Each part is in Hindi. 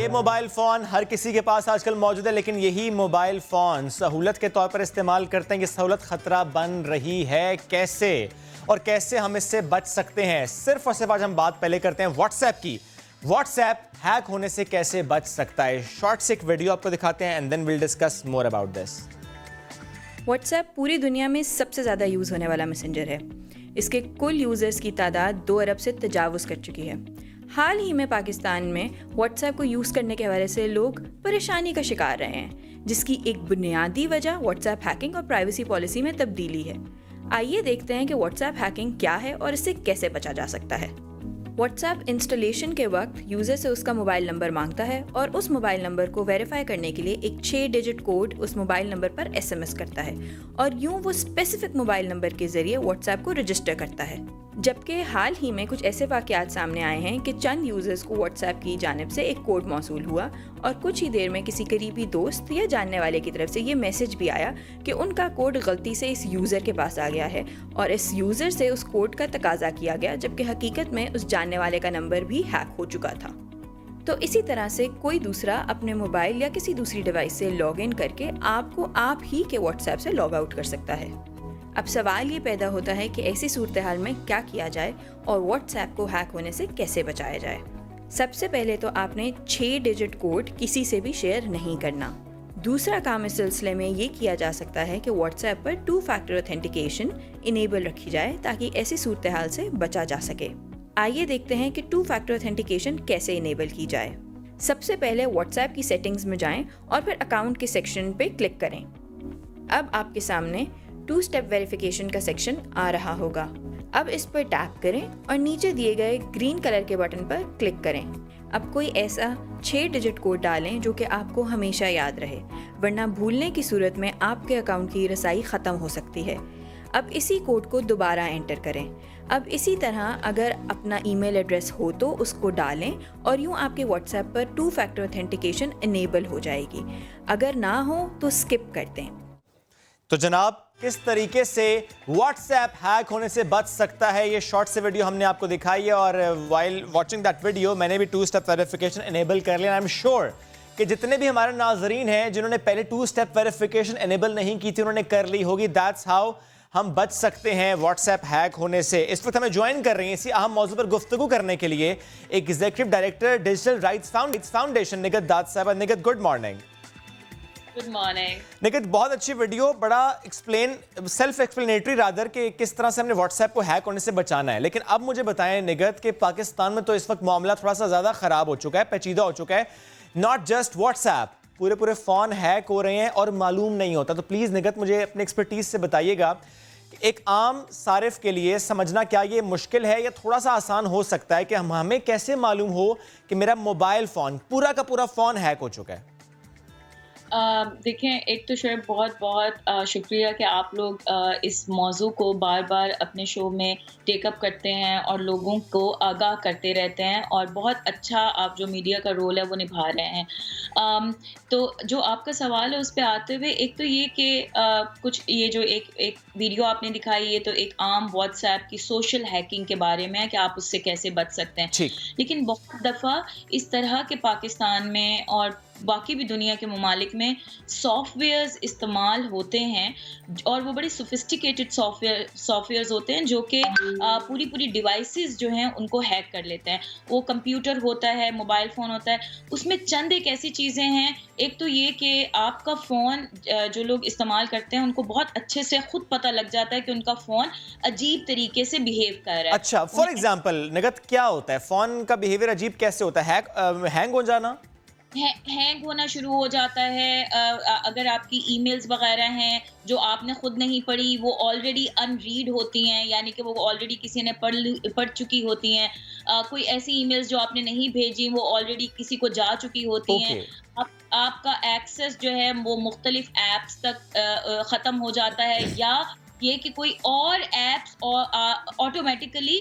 ये मोबाइल फ़ोन हर किसी के पास आजकल मौजूद है, लेकिन यही मोबाइल फ़ोन सहूलत के तौर पर इस्तेमाल करते हैं। ये सहूलत ख़तरा बन रही है कैसे, और कैसे हम इससे बच सकते हैं। सिर्फ और सिर्फ आज हम बात पहले करते हैं व्हाट्सएप की। व्हाट्सएप हैक होने से कैसे बच सकता है। शॉर्ट से एक वीडियो आपको दिखाते हैं and then will discuss more about this. WhatsApp पूरी दुनिया में सबसे ज़्यादा यूज़ होने वाला मैसेंजर है। इसके कुल यूज़र्स की तादाद 2 अरब से तजावुज़ कर चुकी है। हाल ही में पाकिस्तान में व्हाट्सएप को यूज़ करने के हवाले से लोग परेशानी का शिकार रहे हैं, जिसकी एक बुनियादी वजह व्हाट्सएप हैकिंग और प्राइवेसी पॉलिसी में तब्दीली है। आइए देखते हैं कि व्हाट्सएप हैकिंग क्या है और इससे कैसे बचा जा सकता है। व्हाट्सएप इंस्टॉलेशन के वक्त यूज़र से उसका मोबाइल नंबर मांगता है और उस मोबाइल नंबर को वेरीफाई करने के लिए एक 6 डिजिट कोड उस मोबाइल नंबर पर एसएमएस करता है और यूं वो स्पेसिफिक मोबाइल नंबर के ज़रिए व्हाट्सएप को रजिस्टर करता है। जबकि हाल ही में कुछ ऐसे वाक़यात सामने आए हैं कि चंद यूज़र्स को व्हाट्सएप की जानिब से एक कोड मौसूल हुआ और कुछ ही देर में किसी करीबी दोस्त या जानने वाले की तरफ से ये मैसेज भी आया कि उनका कोड गलती से इस यूज़र के पास आ गया है और इस यूज़र से उस कोड का तकाजा किया गया, जबकि हकीकत में उस जानने वाले का नंबर भी हैक हो चुका था। तो इसी तरह से कोई दूसरा अपने मोबाइल या किसी दूसरी डिवाइस से लॉग इन करके आपको आप ही के व्हाट्सएप से लॉग आउट कर सकता है। अब सवाल ये पैदा होता है कि ऐसी सूरत हाल में क्या किया जाए और व्हाट्सएप को हैक होने से कैसे बचाया जाए। सबसे पहले तो आपने 6 डिजिट कोड किसी से भी शेयर नहीं करना। दूसरा काम इस सिलसिले में ये किया जा सकता है कि व्हाट्सएप पर 2 फैक्टर ऑथेंटिकेशन इनेबल रखी जाए ताकि ऐसी सूरत हाल से बचा जा सके। आइए देखते हैं कि 2 फैक्टर ऑथेंटिकेशन कैसे इनेबल की जाए। सबसे पहले व्हाट्सएप की सेटिंग्स में जाएं और फिर अकाउंट के सेक्शन पे क्लिक करें। अब आपके सामने 2 स्टेप वेरिफिकेशन का सेक्शन आ रहा होगा। अब इस पर टैप करें और नीचे दिए गए ग्रीन कलर के बटन पर क्लिक करें। अब कोई ऐसा 6 डिजिट कोड डालें जो कि आपको हमेशा याद रहे, वरना भूलने की सूरत में आपके अकाउंट की रसाई ख़त्म हो सकती है। अब इसी कोड को दोबारा एंटर करें। अब इसी तरह अगर अपना ईमेल एड्रेस हो तो उसको डालें और यूँ आपके व्हाट्सएप पर 2 फैक्टर ऑथेंटिकेशन इनेबल हो जाएगी। अगर ना हो तो स्किप कर दें। तो जनाब, किस तरीके से व्हाट्सएप हैक होने से बच सकता है, ये शॉर्ट से वीडियो हमने आपको दिखाई है और वाइल वॉचिंग दैट वीडियो मैंने भी 2 स्टेप वेरिफिकेशन इनेबल कर लिया। आई एम श्योर कि जितने भी हमारे नाजरीन हैं जिन्होंने पहले 2 स्टेप वेरिफिकेशन इनेबल नहीं की थी उन्होंने कर ली होगी। दैट्स हाउ हम बच सकते हैं व्हाट्सएप हैक होने से। इस वक्त हमें ज्वाइन कर रही हैं इसी अहम मौजू पर गुफ्तगू करने के लिए executive director digital rights foundation Nighat Dad साहिबा। Nighat, good morning. Good morning Nikit, बहुत अच्छी वीडियो, बड़ा सेल्फ एक्सप्लेनेटरी रादर कि किस तरह से हमने व्हाट्सएप को हैक होने से बचाना है। लेकिन अब मुझे बताएं निगत कि पाकिस्तान में तो इस वक्त मामला थोड़ा सा ज़्यादा ख़राब हो चुका है, पेचीदा हो चुका है। नॉट जस्ट व्हाट्सएप, पूरे फ़ोन हैक हो रहे हैं और मालूम नहीं होता। तो प्लीज़ निगत मुझे अपने एक्सपर्टीज़ से बताइएगा, एक आम सारिफ के लिए समझना क्या ये मुश्किल है या थोड़ा सा आसान हो सकता है कि हमें कैसे मालूम हो कि मेरा मोबाइल फ़ोन पूरा का पूरा फ़ोन हैक हो चुका है। देखें, एक तो शोएब बहुत शुक्रिया कि आप लोग इस मौजू को बार बार अपने शो में टेकअप करते हैं और लोगों को आगाह करते रहते हैं और बहुत अच्छा आप जो मीडिया का रोल है वो निभा रहे हैं। तो जो आपका सवाल है उस पे आते हुए, एक तो ये कि कुछ ये जो एक वीडियो आपने दिखाई है तो एक आम व्हाट्सएप की सोशल हैकिंग के बारे में है कि आप उससे कैसे बच सकते हैं। लेकिन बहुत दफ़ा इस तरह के पाकिस्तान में और बाकी भी दुनिया के ममालिक में सॉफ्टवेयर्स इस्तेमाल होते हैं और वो बड़े सोफिस्टिकेटेड सॉफ्टवेयर्स होते हैं जो कि पूरी डिवाइसेस जो हैं उनको हैक कर लेते हैं। वो कंप्यूटर होता है, मोबाइल फ़ोन होता है, उसमें चंद एक ऐसी चीज़ें हैं। एक तो ये कि आपका फ़ोन जो लोग इस्तेमाल करते हैं उनको बहुत अच्छे से खुद पता लग जाता है कि उनका फ़ोन अजीब तरीके से बिहेव कर रहा है। अच्छा, फॉर एग्जाम्पल निगत, क्या होता है फ़ोन का बिहेवियर अजीब कैसे होता है? हैंग हो जाना, हैंग होना शुरू हो जाता है। अगर आपकी ईमेल्स वगैरह हैं जो आपने खुद नहीं पढ़ी, वो ऑलरेडी अनरीड होती हैं, यानी कि वो ऑलरेडी किसी ने पढ़ चुकी होती हैं। कोई ऐसी ईमेल्स जो आपने नहीं भेजी वो ऑलरेडी किसी को जा चुकी होती हैं। आपका एक्सेस जो है वो मुख्तलिफ ऐप्स तक ख़त्म हो जाता है, या ये कि कोई और ऐप्स ऑटोमेटिकली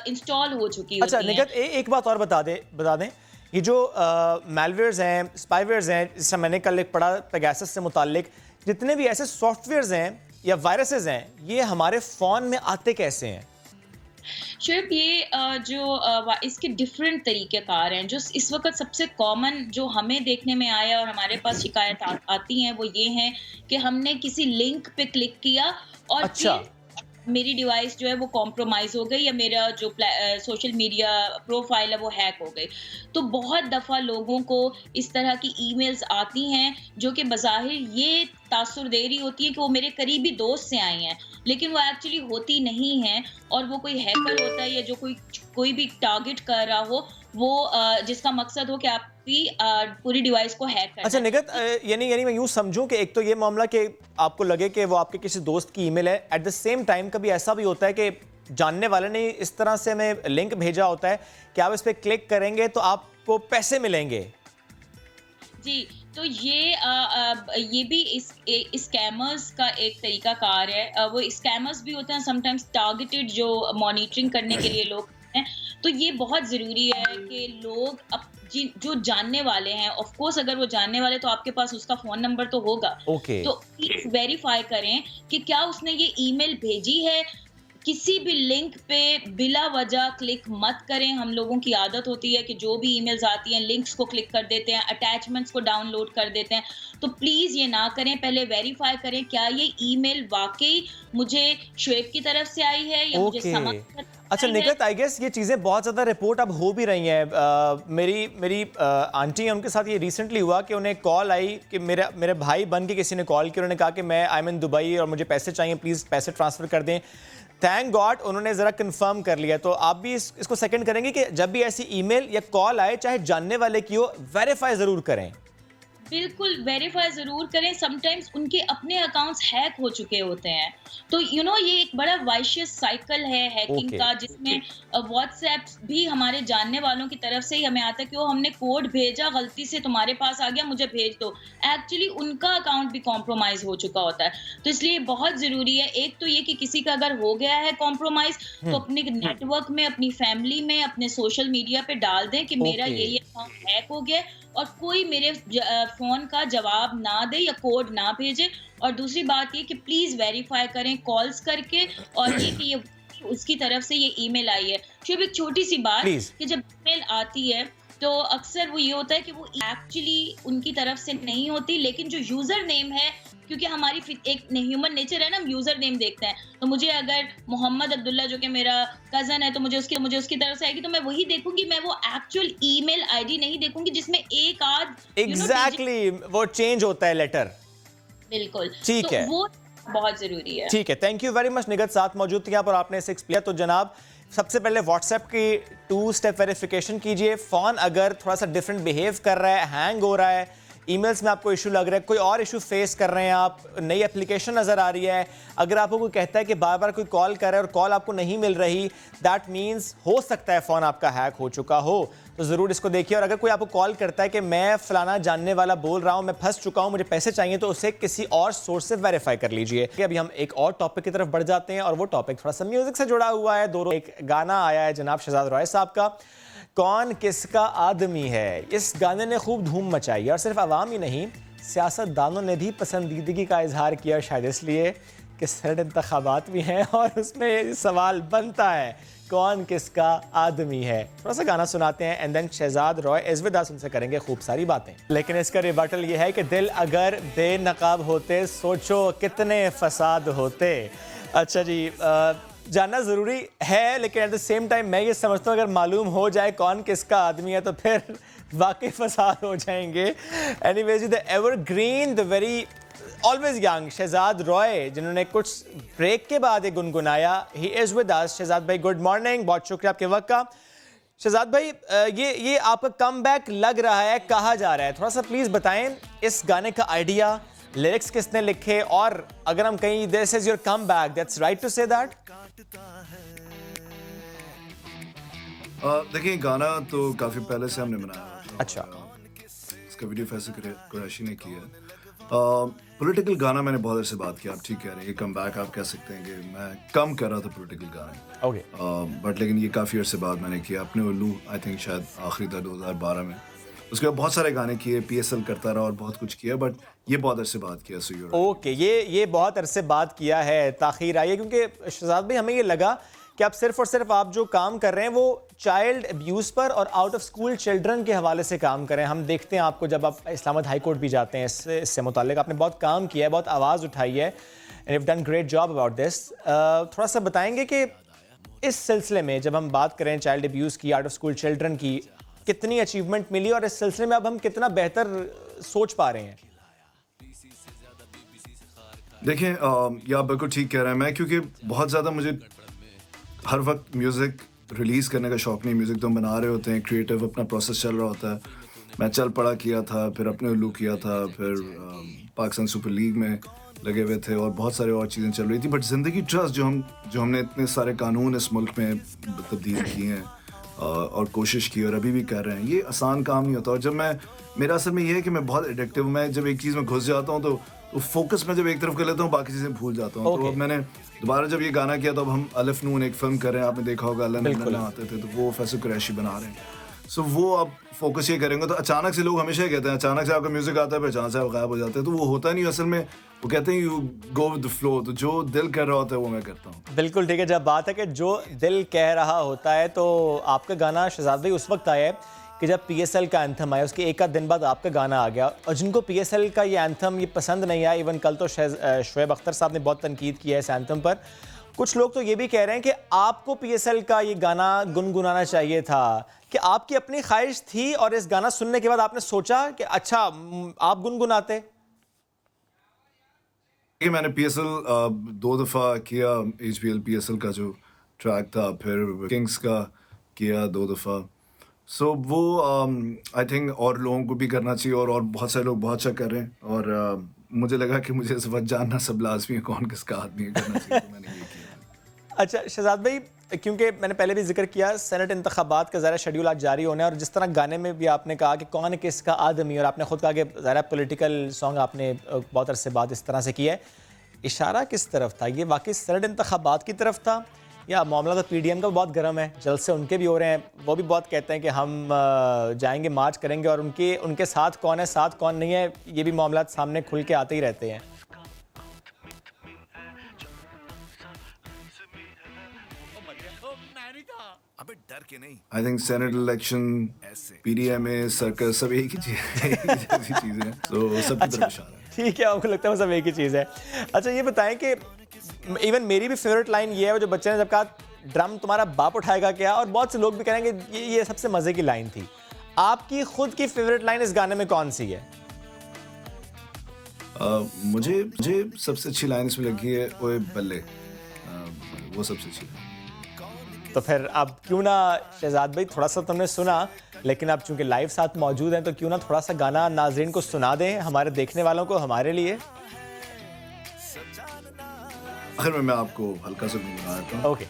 इंस्टॉल हो चुकी होती हैं। अच्छा निगत, एक बात और बता दें, ये जो मैलवेयर्स हैं, स्पाईवेयर्स हैं, जिससे मैंने कल एक पढ़ा पेगासस से मुताल्लिक, जितने भी ऐसे सॉफ्टवेयर्स हैं या वायरसेस हैं, ये हमारे फ़ोन में आते कैसे हैं? सिर्फ ये इसके डिफरेंट तरीक़ेकार हैं। जो इस वक़्त सबसे कॉमन जो हमें देखने में आया और हमारे पास शिकायत आती हैं, वो ये हैं कि हमने किसी लिंक पे क्लिक किया और अच्छा। फिर मेरी डिवाइस जो है वो कॉम्प्रोमाइज़ हो गई या मेरा जो सोशल मीडिया प्रोफ़ाइल है वो हैक हो गई। तो बहुत दफ़ा लोगों को इस तरह की ईमेल्स आती हैं जो कि बज़ाहिर ये तासुर दे रही होती है कि वो मेरे करीबी दोस्त से आई हैं, लेकिन वो एक्चुअली होती नहीं हैं और वो कोई हैकर होता है या जो कोई भी टारगेट कर रहा हो, वो जिसका मकसद हो कि आपकी पूरी डिवाइस को हैक करना। अच्छा निगत, यानी मैं यूँ समझूं कि एक तो ये मामला कि आपको लगे कि वो आपके किसी दोस्त की ईमेल है, एट द सेम टाइम कभी ऐसा भी होता है कि जानने वाले ने इस तरह से हमें लिंक भेजा होता है कि आप इस पर क्लिक करेंगे तो आपको पैसे मिलेंगे। जी, तो ये भी इस स्कैमर्स का एक तरीका कार है। वो स्कैमर्स भी होते हैं समटाइम्स टारगेटेड जो मॉनिटरिंग करने के लिए लोग हैं। तो ये बहुत ज़रूरी है कि लोग जो जानने वाले हैं, ऑफ कोर्स अगर वो जानने वाले तो आपके पास उसका फ़ोन नंबर तो होगा। ओके। तो प्लीज़ वेरीफ़ाई करें कि क्या उसने ये ईमेल भेजी है। किसी भी लिंक पे बिला वजह क्लिक मत करें। हम लोगों की आदत होती है कि जो भी ईमेल्स आती हैं लिंक्स को क्लिक कर देते हैं, अटैचमेंट्स को डाउनलोड कर देते हैं। तो प्लीज़ ये ना करें, पहले वेरीफाई करें क्या ये ईमेल वाक़ई मुझे शुएब की तरफ से आई है या मुझे समा की तरफ से अच्छा आई है। निगत, आई गेस ये चीज़ें बहुत ज़्यादा रिपोर्ट अब हो भी रही हैं। मेरी आंटी हैं, उनके साथ ये रिसेंटली हुआ कि उन्हें कॉल आई कि मेरे भाई बन के किसी ने कॉल किया, उन्होंने कहा कि मैं आई एम इन दुबई और मुझे पैसे चाहिए, प्लीज़ पैसे ट्रांसफ़र कर दें। थैंक गॉड उन्होंने ज़रा कंफर्म कर लिया। तो आप भी इसको सेकंड करेंगे कि जब भी ऐसी ईमेल या कॉल आए, चाहे जानने वाले की हो, वेरीफाई ज़रूर करें। बिल्कुल वेरीफाई ज़रूर करें। समटाइम्स उनके अपने अकाउंट्स हैक हो चुके होते हैं। तो ये एक बड़ा वाइशियस साइकिल है हैकिंग ओके। का, जिसमें व्हाट्सएप भी हमारे जानने वालों की तरफ से ही हमें आता है कि वो हमने कोड भेजा, गलती से तुम्हारे पास आ गया, मुझे भेज दो। एक्चुअली उनका अकाउंट भी कॉम्प्रोमाइज़ हो चुका होता है। तो इसलिए बहुत ज़रूरी है, एक तो ये कि किसी का अगर हो गया है कॉम्प्रोमाइज़ तो अपने नेटवर्क में, अपनी फैमिली में, अपने सोशल मीडिया पे डाल दें कि मेरा ओके। ये अकाउंट हैक हो गया है और कोई मेरे फ़ोन का जवाब ना दे या कोड ना भेजे। और दूसरी बात ये कि प्लीज़ वेरीफ़ाई करें कॉल्स करके और ये कि ये उसकी तरफ से ये ईमेल आई है। सिर्फ़ एक छोटी-सी बात प्लीज़। कि जब ईमेल आती है तो अक्सर वो ये होता है कि वो एक्चुअली उनकी तरफ से नहीं होती, लेकिन जो यूज़र नेम है, क्योंकि हमारी एक ह्यूमन नेचर है ना, हम यूज़र नेम देखते हैं। तो मुझे अगर मोहम्मद अब्दुल्ला जो कि मेरा कज़न है, तो मुझे उसकी तरफ से आएगी तो मैं वही देखूँगी, मैं वो एक्चुअल ईमेल आईडी नहीं देखूँगी जिसमें एक आध एग्जैक्टली, वो चेंज होता है लेटर। बिल्कुल। ठीक तो है। वो बहुत ज़रूरी है। ठीक है, थैंक यू वेरी मच निगत, साथ मौजूद थी यहाँ पर, आपने इसे एक्सप्लेन। तो जनाब, सबसे पहले व्हाट्सएप की 2 स्टेप वेरिफिकेशन कीजिए। फ़ोन अगर थोड़ा सा डिफरेंट बिहेव कर रहा है, हैंग हो रहा है, ईमेल्स में आपको इशू लग रहा है, कोई और इशू फेस कर रहे हैं आप, नई एप्लीकेशन नज़र आ रही है, अगर आपको कोई कहता है कि बार बार कोई कॉल कर रहा है और कॉल आपको नहीं मिल रही, दैट मीन्स हो सकता है फ़ोन आपका हैक हो चुका हो। तो ज़रूर इसको देखिए। और अगर कोई आपको कॉल करता है कि मैं फ़लाना जानने वाला बोल रहा हूँ, मैं फंस चुका हूँ, मुझे पैसे चाहिए, तो उसे किसी और सोर्स से वेरीफाई कर लीजिए। कि अभी हम एक और टॉपिक की तरफ बढ़ जाते हैं और वो टॉपिक थोड़ा सा म्यूज़िक से जुड़ा हुआ है। एक गाना आया है जनाब शहजाद रॉय साहब का, कौन किसका आदमी है। इस गाने ने खूब धूम मचाई है और सिर्फ आवाम ही नहीं, सियासतदानों ने भी पसंदीदगी का इजहार किया, शायद इसलिए कि सरद इंतखाबात भी हैं और उसमें सवाल बनता है कौन किसका आदमी है। थोड़ा सा गाना सुनाते हैं एंड देन शहजाद रॉय एज़विदास उनसे करेंगे खूब सारी बातें। लेकिन इसका रिबटल ये है कि दिल अगर बेनकाब होते, सोचो कितने फसाद होते। अच्छा जी, जानना ज़रूरी है, लेकिन एट द सेम टाइम मैं ये समझता हूँ अगर मालूम हो जाए कौन किसका आदमी है तो फिर वाकई फसाद हो जाएंगे। Anyways, the evergreen, the very always young Shahzad Roy, जिन्होंने कुछ ब्रेक के बाद ये गुनगुनाया, he is with us. Shahzad भाई गुड मॉर्निंग, बहुत शुक्रिया आपके वक्त का। शहजाद भाई, ये आपका कमबैक लग रहा है, कहा जा रहा है, थोड़ा सा प्लीज़ बताएं इस गाने का आइडिया, लिरिक्स किसने लिखे, और अगर हम कहीं this is your comeback, that's right to say that? देखिए, गाना तो काफ़ी पहले से हमने बनाया। अच्छा। इसका वीडियो फैसल कुरैशी ने किया है। पॉलिटिकल गाना मैंने बहुत देर से बात किया, आप ठीक कह रहे हैं, ये कमबैक आप कह सकते हैं कि मैं कम कर रहा था पॉलिटिकल गाने। ओके। बट लेकिन ये काफ़ी अर्से बाद मैंने किया अपने उल्लू, आई थिंक शायद आखिरी था 2012 में। उसके बाद बहुत सारे गाने किए, PSL करता रहा और बहुत कुछ किया, बट ये बहुत अरसे बाद किया। सो ओके, ये बहुत अरसे बाद किया है, ताख़ीर आई है, क्योंकि शहजाद भाई हमें ये लगा कि आप सिर्फ और सिर्फ आप जो काम कर रहे हैं वो चाइल्ड अब्यूज़ पर और आउट ऑफ स्कूल चिल्ड्रन के हवाले से काम करें। हम देखते हैं आपको जब आप इस्लामाबाद हाई कोर्ट भी जाते हैं, इससे मुताल्लिक आपने बहुत काम किया है, बहुत आवाज़ उठाई है, and you done great job about this. थोड़ा सा बताएंगे कि इस सिलसिले में जब हम बात करें चाइल्ड अब्यूज़ की, आउट ऑफ स्कूल चिल्ड्रन की, कितनी अचीवमेंट मिली और इस सिलसिले में अब हम कितना बेहतर सोच पा रहे हैं? देखिए, ये आप बिल्कुल ठीक कह रहे हैं। मैं क्योंकि बहुत ज़्यादा मुझे हर वक्त म्यूज़िक रिलीज़ करने का शौक़ नहीं। म्यूज़िक तो हम बना रहे होते हैं, क्रिएटिव अपना प्रोसेस चल रहा होता है। मैं चल पड़ा किया था, फिर अपने उल्लू किया था, फिर पाकिस्तान सुपर लीग में लगे हुए थे और बहुत सारी और चीज़ें चल रही थी। बट ज़िंदगी ट्रस्ट जो हमने इतने सारे कानून इस मुल्क में तब्दील किए हैं और कोशिश की और अभी भी कर रहे हैं, ये आसान काम नहीं होता। और जब मेरा असल में ये है कि मैं बहुत एडिक्टिव हूँ। मैं जब एक चीज़ में घुस जाता हूँ तो फोकस में जब एक तरफ कर लेता हूँ, बाकी चीज़ें भूल जाता हूँ। तो अब मैंने दोबारा जब ये गाना किया तो अब हम अलिफ नून एक फिल्म कर रहे हैं, आपने देखा होगा, अल्लाह आते थे, तो वो फैसल कुरैशी बना रहे हैं। सो वो अब फोकस ये करेंगे। तो अचानक से लोग हमेशा ही कहते हैं अचानक से आपका म्यूज़िक आता है, फिर अचानक से आप गायब हो जाते हैं। तो वो होता नहीं असल में। वो कहते हैं you go with the flow. तो जो दिल कर रहा होता है वो मैं करता हूँ। बिल्कुल ठीक है। जब बात है कि जो दिल कह रहा होता है, तो आपका गाना शहजाद भाई उस वक्त आया है कि जब PSL का एंथम आया, उसके एक आध दिन बाद आपका गाना आ गया। और जिनको PSL का ये एंथम ये पसंद नहीं आया, इवन कल तो शुएब अख्तर साहब ने बहुत तनकीद किया है इस एंथम पर। कुछ लोग तो ये भी कह रहे हैं कि आपको PSL का ये गाना गुनगुनाना चाहिए था, कि आपकी अपनी ख्वाहिश थी और इस गाना सुनने के बाद आपने सोचा कि अच्छा आप गुनगुनाते। मैंने PSL 2 दफ़ा किया, HBL PSL का जो ट्रैक था, फिर किंग्स का किया 2 दफ़ा। सो वो आई थिंक और लोगों को भी करना चाहिए और बहुत सारे लोग बहुत अच्छा कर रहे हैं। और मुझे लगा कि मुझे इस वक्त जानना सब लाजमी है कौन किसका आदमी है, करना चाहिए, तो मैंने ये किया। अच्छा शहजाद भाई, क्योंकि मैंने पहले भी जिक्र किया सेनेट इंतखाबात का ज़रा शेड्यूल आज जारी होना है, और जिस तरह गाने में भी आपने कहा कि कौन किसका आदमी, और आपने ख़ुद कहा कि ज़रा पॉलिटिकल सॉन्ग आपने बहुत अरसे बाद इस तरह से किया है, इशारा किस तरफ था? ये वाकई सेनेट इंतखाबात की तरफ था या मामला तो PDM का बहुत गर्म है, जलसे उनके भी हो रहे हैं, वो भी बहुत कहते हैं कि हम जाएंगे मार्च करेंगे, और उनके साथ कौन है साथ कौन नहीं है ये भी मामला सामने खुल के आते ही रहते हैं। अबे डर के नहीं। I think senate election, PDMA, circus सब एक ही चीज़ है। तो सबकी तरफ इशारा है। ठीक है, आपको लगता है वो सब एक ही चीज़ है। अच्छा ये बताएं कि इवन मेरी भी फेवरेट लाइन ये है, जो बच्चे ने जब कहा ड्रम तुम्हारा बाप उठाएगा क्या, और बहुत से लोग भी कहेंगे ये सबसे मज़े की लाइन थी। आपकी खुद की फेवरेट लाइन इस गाने में कौन सी है? मुझे सबसे अच्छी लाइन इसमें लगी है ओए बल्ले, वो सबसे अच्छी है। तो फिर अब क्यों ना शहजाद भाई, थोड़ा सा तुमने सुना, लेकिन अब चूंकि लाइव साथ मौजूद हैं तो क्यों ना थोड़ा सा गाना नाजरीन को सुना दें, हमारे देखने वालों को, हमारे लिए। आखिर में मैं आपको हल्का सा गुनगुनाता हूं। ओके।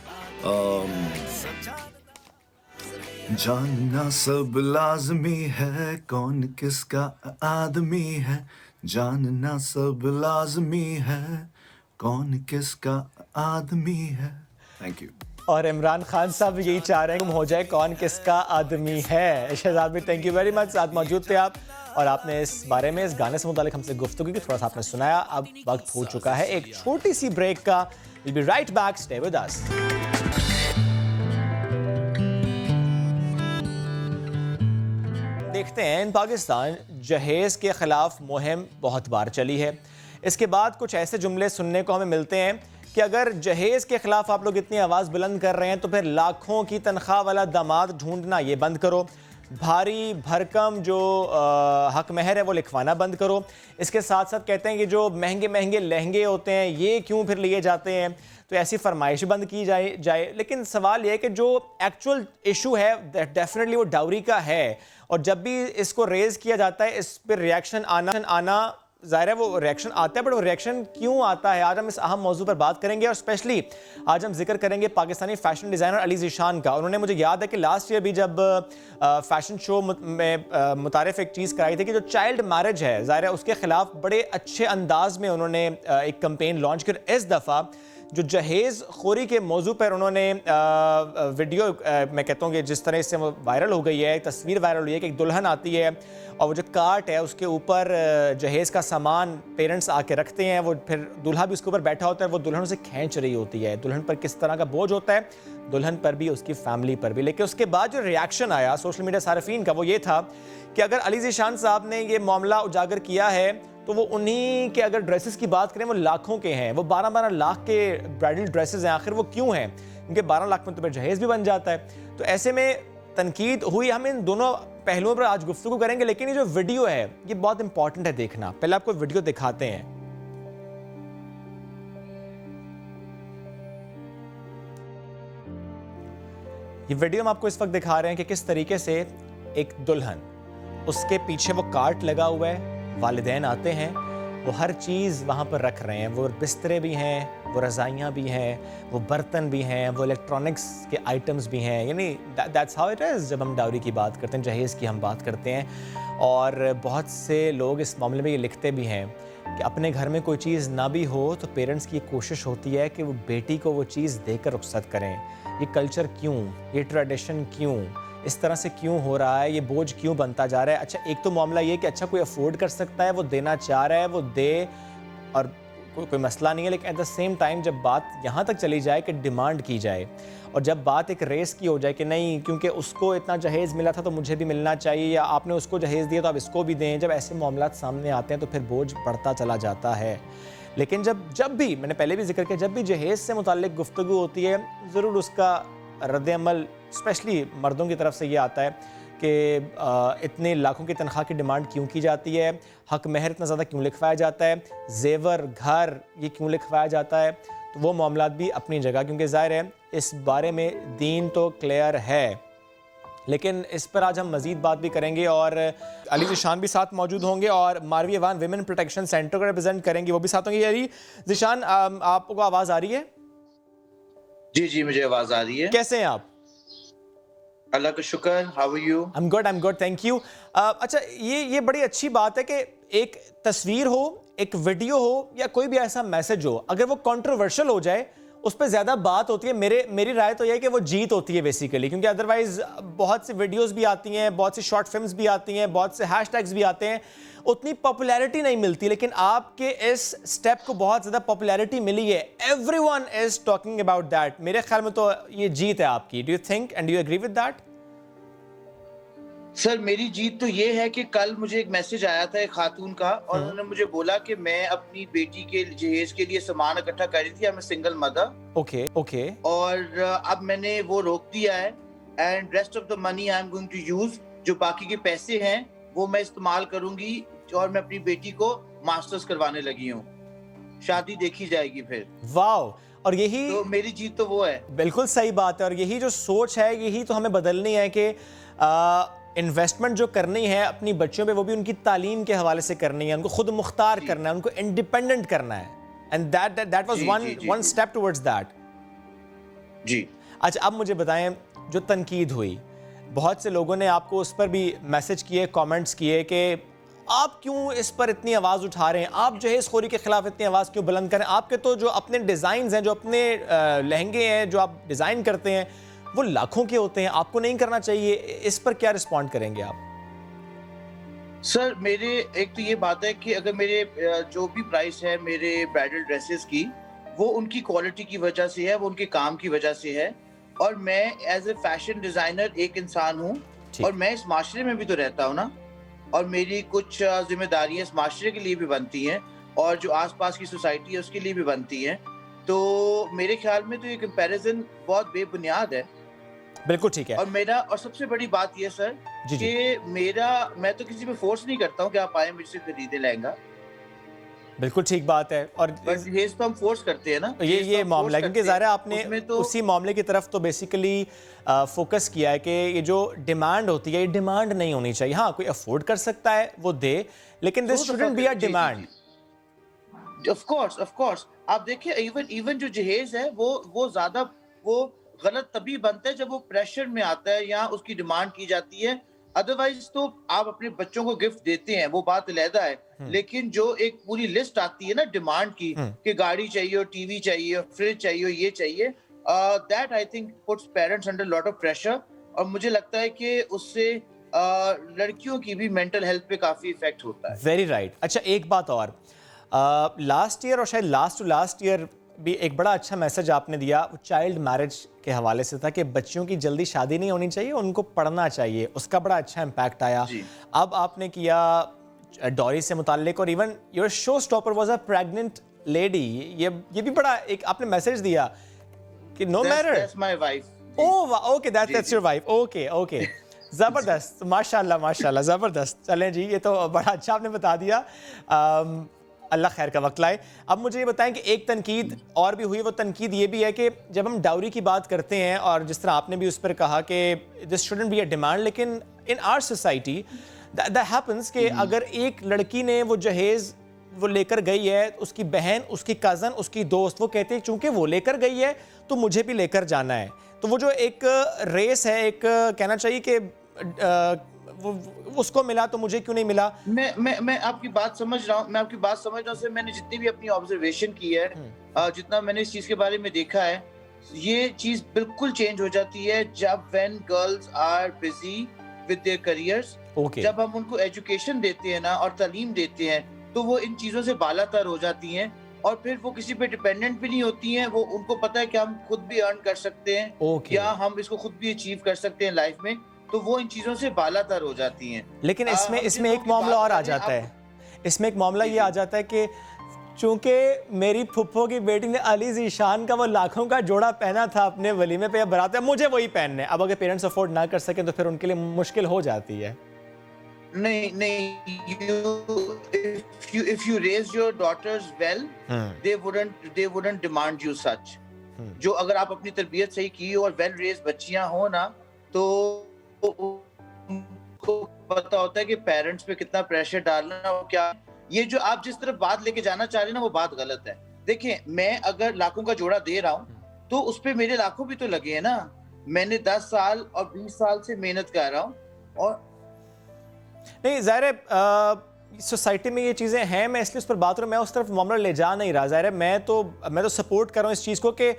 जानना सब लाजमी है कौन किसका आदमी है, जानना सब लाजमी है कौन किसका आदमी है। Thank you. और इमरान खान साहब यही चाह रहे हैं हो जाए कौन किसका आदमी है। शहजाद भाई थैंक यू वेरी मच, साथ मौजूद थे आप, और आपने इस बारे में, इस गाने से मुतालिक हमसे गुफ्तगू की, थोड़ा सा आपने सुनाया। अब वक्त हो चुका है एक छोटी सी ब्रेक का। Will be right back, stay with us. देखते हैं, इन पाकिस्तान जहेज़ के खिलाफ मुहिम बहुत बार चली है। इसके बाद कुछ ऐसे जुमले सुनने को हमें मिलते हैं कि अगर जहेज़ के खिलाफ आप लोग इतनी आवाज़ बुलंद कर रहे हैं तो फिर लाखों की तनख्वाह वाला दामाद ढूंढना ये बंद करो, भारी भरकम जो हक महर है वो लिखवाना बंद करो। इसके साथ साथ कहते हैं कि जो महंगे महंगे लहंगे होते हैं ये क्यों फिर लिए जाते हैं, तो ऐसी फरमाइश बंद की जाए। लेकिन सवाल ये है कि जो एक्चुअल इशू है डेफिनेटली वो डाउरी का है, और जब भी इसको रेज़ किया जाता है इस पर रिएक्शन आना ज़ाहिर है वो रिएक्शन आता है, बट वो रिएक्शन क्यों आता है, आज हम इस अहम मौजू पर बात करेंगे। और स्पेशली आज हम जिक्र करेंगे पाकिस्तानी फ़ैशन डिज़ाइनर अली ज़ीशान का। उन्होंने, मुझे याद है कि लास्ट ईयर भी जब फ़ैशन शो में मुतारिफ एक चीज़ कराई थी कि जो चाइल्ड मैरिज है, ज़ाहिर है उसके ख़िलाफ़ बड़े अच्छे अंदाज में उन्होंने एक कैंपेन लॉन्च कर। इस दफ़ा जो जहेज़ खोरी के मौजू पर उन्होंने वीडियो मैं कहता हूँ कि जिस तरह से वो वायरल हो गई है, तस्वीर वायरल हुई है कि एक दुल्हन आती है और वो जो कार्ट है उसके ऊपर जहेज़ का सामान पेरेंट्स आके रखते हैं, वो फिर दूल्हा भी उसके ऊपर बैठा होता है, वो दुल्हन उसे खींच रही होती है। दुल्हन पर किस तरह का बोझ होता है, दुल्हन पर भी, उसकी फैमिली पर भी। लेकिन उसके बाद जो रिएक्शन आया सोशल मीडिया सार्फिन का वो ये था कि अगर अली ज़ीशान साहब ने ये मामला उजागर किया है तो वो उन्हीं के, अगर ड्रेसेस की बात करें वो लाखों के हैं, वो 12-12 लाख के ब्राइडल ड्रेसेस हैं। आखिर वो क्यों हैं? क्योंकि 12 लाख में तो फिर जहेज़ भी बन जाता है। तो ऐसे में तनकीद हुई। हम इन दोनों पहलुओं पर आज गुफ्तगू करेंगे, लेकिन ये जो वीडियो है ये बहुत इंपॉर्टेंट है देखना। पहले आपको वीडियो दिखाते हैं। ये वीडियो हम आपको इस वक्त दिखा रहे हैं कि किस तरीके से एक दुल्हन, उसके पीछे वो कार्ट लगा हुआ है, वालिदैन आते हैं, वो हर चीज़ वहाँ पर रख रहे हैं। वो बिस्तरे भी हैं, वो रज़ाइयाँ भी हैं, वो बर्तन भी हैं, वो इलेक्ट्रॉनिक्स के आइटम्स भी हैं। यानी दैट्स हाउ इट इज़ जब हम डाउरी की बात करते हैं, जहेज़ की हम बात करते हैं। और बहुत से लोग इस मामले में ये लिखते भी हैं कि अपने घर में कोई चीज़ ना भी हो तो पेरेंट्स की कोशिश होती है कि वो बेटी को वो चीज़ देकर रुखसत करें। ये कल्चर क्यों, ये ट्रेडिशन क्यों, इस तरह से क्यों हो रहा है, ये बोझ क्यों बनता जा रहा है? अच्छा, एक तो मामला ये कि अच्छा कोई अफोर्ड कर सकता है, वो देना चाह रहा है, वो दे, और कोई मसला नहीं है। लेकिन एट द सेम टाइम जब बात यहाँ तक चली जाए कि डिमांड की जाए, और जब बात एक रेस की हो जाए कि नहीं क्योंकि उसको इतना जहेज़ मिला था तो मुझे भी मिलना चाहिए, या आपने उसको जहेज़ दिया तो आप इसको भी दें, जब ऐसे मामला सामने आते हैं तो फिर बोझ बढ़ता चला जाता है। लेकिन जब भी, मैंने पहले भी जिक्र किया, जब भी जहेज़ से मुताल्लिक गुफ्तगू होती है ज़रूर उसका रद्द-ए-अमल स्पेशली मर्दों की तरफ से ये आता है कि इतने लाखों की तनख्वाह की डिमांड क्यों की जाती है, हक महर इतना ज़्यादा क्यों लिखवाया जाता है, जेवर घर ये क्यों लिखवाया जाता है। तो वो मामलात भी अपनी जगह, क्योंकि ज़ाहिर है इस बारे में दीन तो क्लियर है, लेकिन इस पर आज हम मज़ीद बात भी करेंगे। और अली ज़ीशान भी साथ मौजूद होंगे और मारवी अवान विमेन प्रोटेक्शन सेंटर को रिप्रेजेंट करेंगे, वो भी साथ होंगे। अली ज़ीशान, आपको आवाज़ आ रही है? जी, मुझे आवाज़ आ रही है। कैसे हैं आप? अल्लाह का शुक्र। How are you? I am good, thank you. अच्छा, ये बड़ी अच्छी बात है कि एक तस्वीर हो, एक वीडियो हो, या कोई भी ऐसा मैसेज हो, अगर वो कंट्रोवर्शियल हो जाए उस पर ज़्यादा बात होती है। मेरी राय तो यह है कि वो जीत होती है बेसिकली, क्योंकि अदरवाइज बहुत सी वीडियोस भी आती हैं, बहुत सी शॉर्ट फिल्म्स भी आती हैं, बहुत से हैशटैग्स भी आते हैं, उतनी पॉपुलैरिटी नहीं मिलती। लेकिन आपके इस स्टेप को बहुत ज़्यादा पॉपुलैरिटी मिली है, everyone is talking about that. मेरे ख्याल में तो ये जीत है आपकी। Do you think and do you agree with that? Sir, मेरी जीत तो ये है कि कल मुझे एक मैसेज आया था एक खातून का, और उन्होंने मुझे बोला कि मैं अपनी बेटी के जहेज के लिए सामान इकट्ठा कर रही थी। I am single mother. Okay. और अब मैंने वो रोक दिया है, and rest of the money I am going to use, जो बाकी के पैसे हैं वो मैं इस्तेमाल करूंगी, और मैं अपनी बेटी को मास्टर्स करवाने लगी हूँ। शादी देखी जाएगी फिर। वाओ! और यही तो मेरी जीत तो वो है। बिल्कुल सही बात है, और यही जो सोच है यही तो हमें बदलनी है कि इन्वेस्टमेंट जो करनी है अपनी बच्चियों पे, वो भी उनकी तालीम के हवाले से करनी है, उनको खुद मुख्तार करना है, उनको इंडिपेंडेंट करना है। And that was one step towards that. जी। अच्छा, अब मुझे बताएं, जो तनकीद हुई, बहुत से लोगों ने आपको उस पर भी मैसेज किए, कमेंट्स किए कि आप क्यों इस पर इतनी आवाज़ उठा रहे हैं, आप जहेज़ खोरी के खिलाफ इतनी आवाज़ क्यों बुलंद करें, आपके तो जो अपने डिज़ाइंस हैं, जो अपने लहंगे हैं जो आप डिज़ाइन करते हैं वो लाखों के होते हैं, आपको नहीं करना चाहिए। इस पर क्या रिस्पॉन्ड करेंगे आप? सर, मेरे एक तो ये बात है कि अगर मेरे जो भी प्राइस है मेरे ब्राइडल ड्रेसेस की, वो उनकी क्वालिटी की वजह से है, वो उनके काम की वजह से है, और मैं एज ए फैशन डिजाइनर एक इंसान हूँ, और मैं इस माशरे में भी तो रहता हूँ ना, और मेरी कुछ जिम्मेदारियां इस माशरे के लिए भी बनती हैं, और जो आसपास की सोसाइटी है उसके लिए भी बनती हैं। तो मेरे ख्याल में तो ये कंपैरिजन बहुत बेबुनियाद है। बिल्कुल ठीक है। और सबसे बड़ी बात ये सर कि मैं तो किसी पे फोर्स नहीं करता हूँ कि आप आए मुझसे खरीदे लहंगा। बिल्कुल ठीक बात है। और जहेज तो हम फोर्स करते हैं ना, ये मामला है, क्योंकि ज़ाहिर है आपने तो उसी मामले की तरफ तो बेसिकली फोकस किया है कि ये जो डिमांड होती है, ये डिमांड नहीं होनी चाहिए। हाँ, कोई अफोर्ड कर सकता है वो दे, लेकिन this shouldn't be a demand. Of course आप देखिए, इवन जो जहेज है वो ज्यादा वो गलत तभी बनता है जब वो प्रेशर में आता है या उसकी डिमांड की जाती है अदरवाइज तो आप अपने बच्चों को गिफ्ट देते हैं, वो बात अलहदा है, लेकिन जो एक पूरी लिस्ट आती है ना डिमांड की कि गाड़ी चाहिए, टीवी चाहिए, फ्रिज चाहिए, ये चाहिए, that I think puts parents under lot of pressure, और मुझे लगता है कि उससे लड़कियों की भी मेंटल हेल्थ पे काफी इफेक्ट होता है। Very right. अच्छा, एक बात और, लास्ट ईयर और शायद लास्ट टू लास्ट ईयर भी एक बड़ा अच्छा मैसेज आपने दिया, चाइल्ड मैरिज के हवाले से था कि बच्चियों की जल्दी शादी नहीं होनी चाहिए, उनको पढ़ना चाहिए, उसका बड़ा अच्छा इम्पैक्ट आया। अब आपने किया डॉरी से मुताल्लिक, और even your show stopper was a pregnant lady, ये भी बड़ा एक आपने मैसेज दिया कि no matter. That's my wife. Oh okay, that's your wife. Okay ज़बरदस्त, माशाल्लाह माशाल्लाह, ज़बरदस्त। चलें जी, ये तो बड़ा अच्छा आपने बता दिया। अल्लाह खैर का वक्त लाए। अब मुझे ये बताएं कि एक तनकीद और भी हुई, वो तनकीद ये भी है कि जब हम डाउरी की बात करते हैं, और जिस तरह आपने भी उस पर कहा कि this shouldn't be a demand, लेकिन in our society that happens कि अगर एक लड़की ने वो जहेज़ वो लेकर गई है, उसकी बहन, उसकी कज़न, उसकी दोस्त, वो कहते हैं चूंकि वो लेकर गई है तो मुझे भी लेकर जाना है। तो वो जो एक रेस है, एक कहना चाहिए कि वो उसको मिला तो मुझे क्यों नहीं मिला। मैं आपकी बात समझ रहा हूँ, सर। मैंने जितनी भी अपनी ऑब्जर्वेशन की है, जितना मैंने इस चीज के बारे में देखा है, ये चीज बिल्कुल चेंज हो जाती है जब when girls are busy with their careers. जब हम उनको एजुकेशन देते हैं ना और तालीम देते हैं, तो वो इन चीजों से बालातर हो जाती हैं, और फिर वो किसी पे डिपेंडेंट भी नहीं होती हैं। वो उनको पता है कि हम खुद भी अर्न कर सकते हैं, या हम इसको खुद भी अचीव कर सकते हैं लाइफ में, तो वो इन चीजों से बालातर हो जाती हैं। लेकिन इसमें एक मामला और आ जाता है, इसमें एक मामला ये आ जाता है कि चूंकि मेरी फुफ्फो की बेटी ने अली ज़ीशान का वो लाखों का जोड़ा पहना था अपने वलीमे पे या बारात में, मुझे वही पहनना है। अब अगर पेरेंट्स अफोर्ड ना कर सकें तो फिर उनके लिए मुश्किल हो जाती है। नहीं, if you raise your daughters well, they wouldn't demand you such. जो अगर आप अपनी तरबियत सही की हो और वेल रेज बच्चियां हो ना, तो उनको पता होता है कि पेरेंट्स पे कितना प्रेशर डालना और क्या। ये जो आप जिस तरफ बात लेके जाना चाह रहे हैं ना, वो बात गलत है। देखिए, मैं अगर लाखों का जोड़ा दे रहा हूँ तो उस पे मेरे लाखों भी तो लगे हैं ना। मैंने 10 साल और 20 साल से मेहनत कर रहा हूँ, और नहीं, ज़ाहिर है सोसाइटी में ये चीज़ें हैं, मैं इसलिए उस पर बात करूँ, मैं उस तरफ मामला ले जा नहीं रहा। ज़ाहिर है मैं तो सपोर्ट कर रहा हूँ इस चीज़ को कि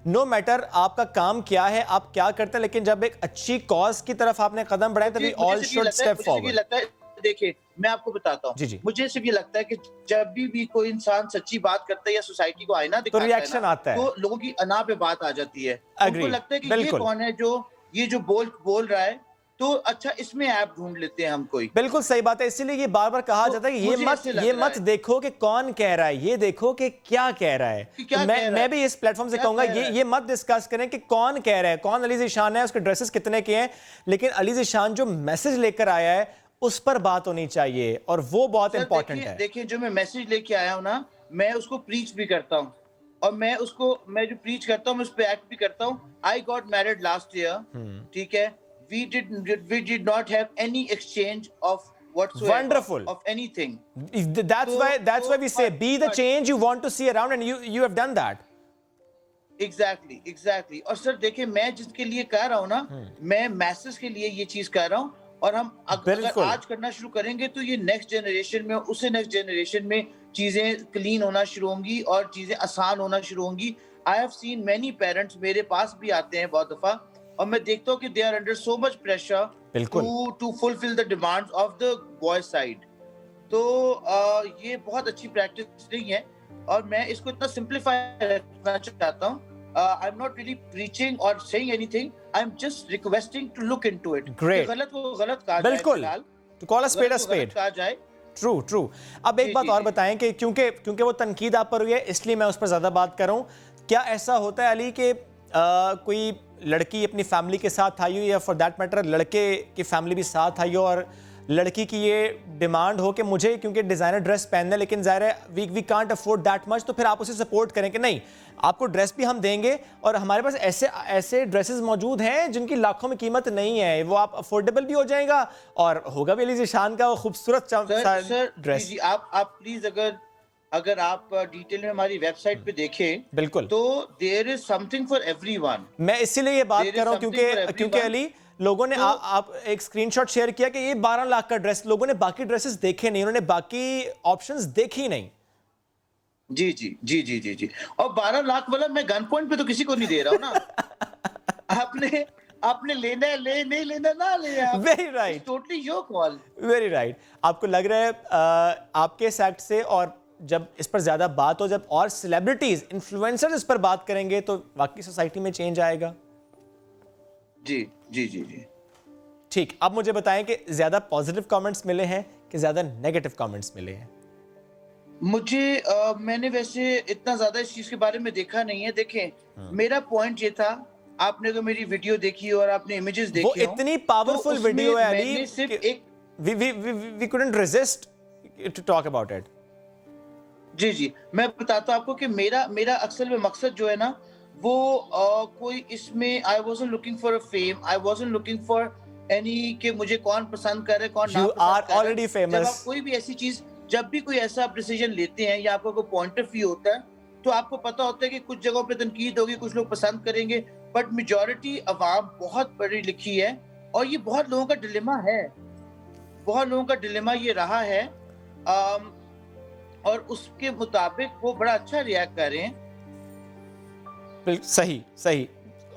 नो मैटर आपका काम क्या है, आप क्या करते हैं, लेकिन जब एक अच्छी कॉज की तरफ आपने कदम बढ़ाए तभी ऑल शुड स्टेप फॉरवर्ड। देखिए, मैं आपको बताता हूँ, मुझे सिर्फ ये लगता है कि जब भी कोई इंसान सच्ची बात करता है या सोसाइटी को आईना दिखाता है, रिएक्शन आता है, तो लोगों की अना पे बात आ जाती है। उनको लगता है कि ये कौन है जो ये जो बोल रहा है, तो अच्छा इसमें ऐप ढूंढ लेते हैं हम कोई। बिल्कुल सही बात है, इसीलिए ये बार बार कहा जाता है कि ये मत देखो कि कौन कह रहा है, ये देखो कि क्या कह रहा है। तो मैं भी इस प्लेटफॉर्म से कहूंगा ये मत डिस्कस करें कि कौन कह रहा है, कौन अली ज़ीशान है, उसके ड्रेसेस कितने के हैं, लेकिन अली ज़ीशान जो मैसेज लेकर आया है उस पर बात होनी चाहिए, और वो बहुत इंपॉर्टेंट है। देखिए, जो मैं मैसेज लेके आया हूँ ना, मैं उसको प्रीच भी करता हूँ, और मैं जो प्रीच करता हूँ मैं उस पर एक्ट भी करता हूँ। I got married last year, ठीक है। We did not have any exchange of whatsoever. Wonderful. Of anything. That's why we say be the change you want to see around, and you have done that. Exactly. और सर देखिए, मैं जिसके लिए कह रहा हूँ ना, मैं मैसेज के लिए ये चीज कह रहा हूँ, और हम अगर आज करना शुरू करेंगे तो ये नेक्स्ट जनरेशन में, उससे नेक्स्ट जनरेशन में चीजें क्लीन होना शुरू होंगी और चीजें आसान होना शुरू होंगी। I have seen many parents मेरे पास भी आते हैं बहुत दफा, और मैं देखता हूँ कि they are under so much pressure to fulfil the demands of the boy side. तो ये बहुत अच्छी प्रैक्टिस नहीं है, और मैं इसको इतना सिंप्लीफाई रखना चाहता हूँ। I am not really preaching और saying anything, I am just requesting to look into it. गलत को गलत कहा जाए, बिल्कुल, to call a spade a spade कहा जाए। ट्रू। अब एक बात और बताएं कि क्योंकि वो तनकीद आप पर हुई है, इसलिए मैं उस पर ज्यादा बात कर रहा हूँ। क्या ऐसा होता है अली कि कोई लड़की अपनी फैमिली के साथ आई हो, या फॉर दैट मैटर लड़के की फैमिली भी साथ आई हो, और लड़की की ये डिमांड हो कि मुझे क्योंकि डिज़ाइनर ड्रेस पहनना है, लेकिन ज़ाहिर है we can't afford that much, तो फिर आप उसे सपोर्ट करें कि नहीं, आपको ड्रेस भी हम देंगे, और हमारे पास ऐसे ड्रेसेस मौजूद हैं जिनकी लाखों में कीमत नहीं है, वो आप अफोर्डेबल भी हो जाएगा और होगा भी अली ज़ीशान का वो खूबसूरत ड्रेस। आप प्लीज अगर आप डिटेल में हमारी वेबसाइट पे देखें, बिल्कुल, तो there is something for everyone. मैं इसीलिए ये बात कर रहा हूँ क्योंकि अली लोगों ने आप एक स्क्रीनशॉट शेयर किया कि ये 12 लाख का ड्रेस, लोगों ने बाकी ड्रेसेस देखे नहीं, उन्होंने बाकी ऑप्शंस देखी नहीं। जी जी जी जी जी जी। और 12 लाख वाला मैं गन पॉइंट पे तो किसी को नहीं दे रहा हूँ ना। आपने आपने लेना है ले, नहीं लेना ना ले आप। Very right, totally your call. Very right. आपको लग रहा है आपके इस एक्ट से, और जब इस पर ज्यादा बात हो, जब और सेलिब्रिटीज इन्फ्लुएंसर्स इस पर बात करेंगे तो वाकई सोसाइटी में चेंज आएगा? जी जी जी जी। ठीक, अब मुझे बताएं कि ज्यादा पॉजिटिव कमेंट्स मिले हैं कि ज्यादा नेगेटिव कमेंट्स मिले हैं? मुझे मैंने वैसे इतना ज्यादा इस चीज के बारे में देखा नहीं है। देखें, मेरा पॉइंट ये था, आपने अगर मेरी वीडियो देखी और आपने इमेजेस देखे वो इतनी पावरफुल तो वीडियो है मैंने अली, सिर्फ एक we couldn't resist to talk about it. जी जी, मैं बताता हूँ आपको कि मेरा असल में मकसद जो है ना, वो कोई इसमें I wasn't looking for a fame, I wasn't looking for any कि मुझे कौन पसंद कर रहा है कौन ना You पसंद are कर रहा है। already जब famous. आप कोई भी ऐसी चीज, जब भी कोई ऐसा आप डिसीजन लेते हैं या आपका कोई पॉइंट ऑफ व्यू होता है, तो आपको पता होता है कि कुछ जगहों पे तनकीद होगी, कुछ लोग पसंद करेंगे, बट मेजॉरिटी अवाम बहुत पढ़ी लिखी है और ये बहुत लोगों का डिलेमा है, बहुत लोगों का डिलेमा ये रहा है। और उसके मुताबिक वो बड़ा अच्छा रिएक्ट कर रहे हैं। सही सही।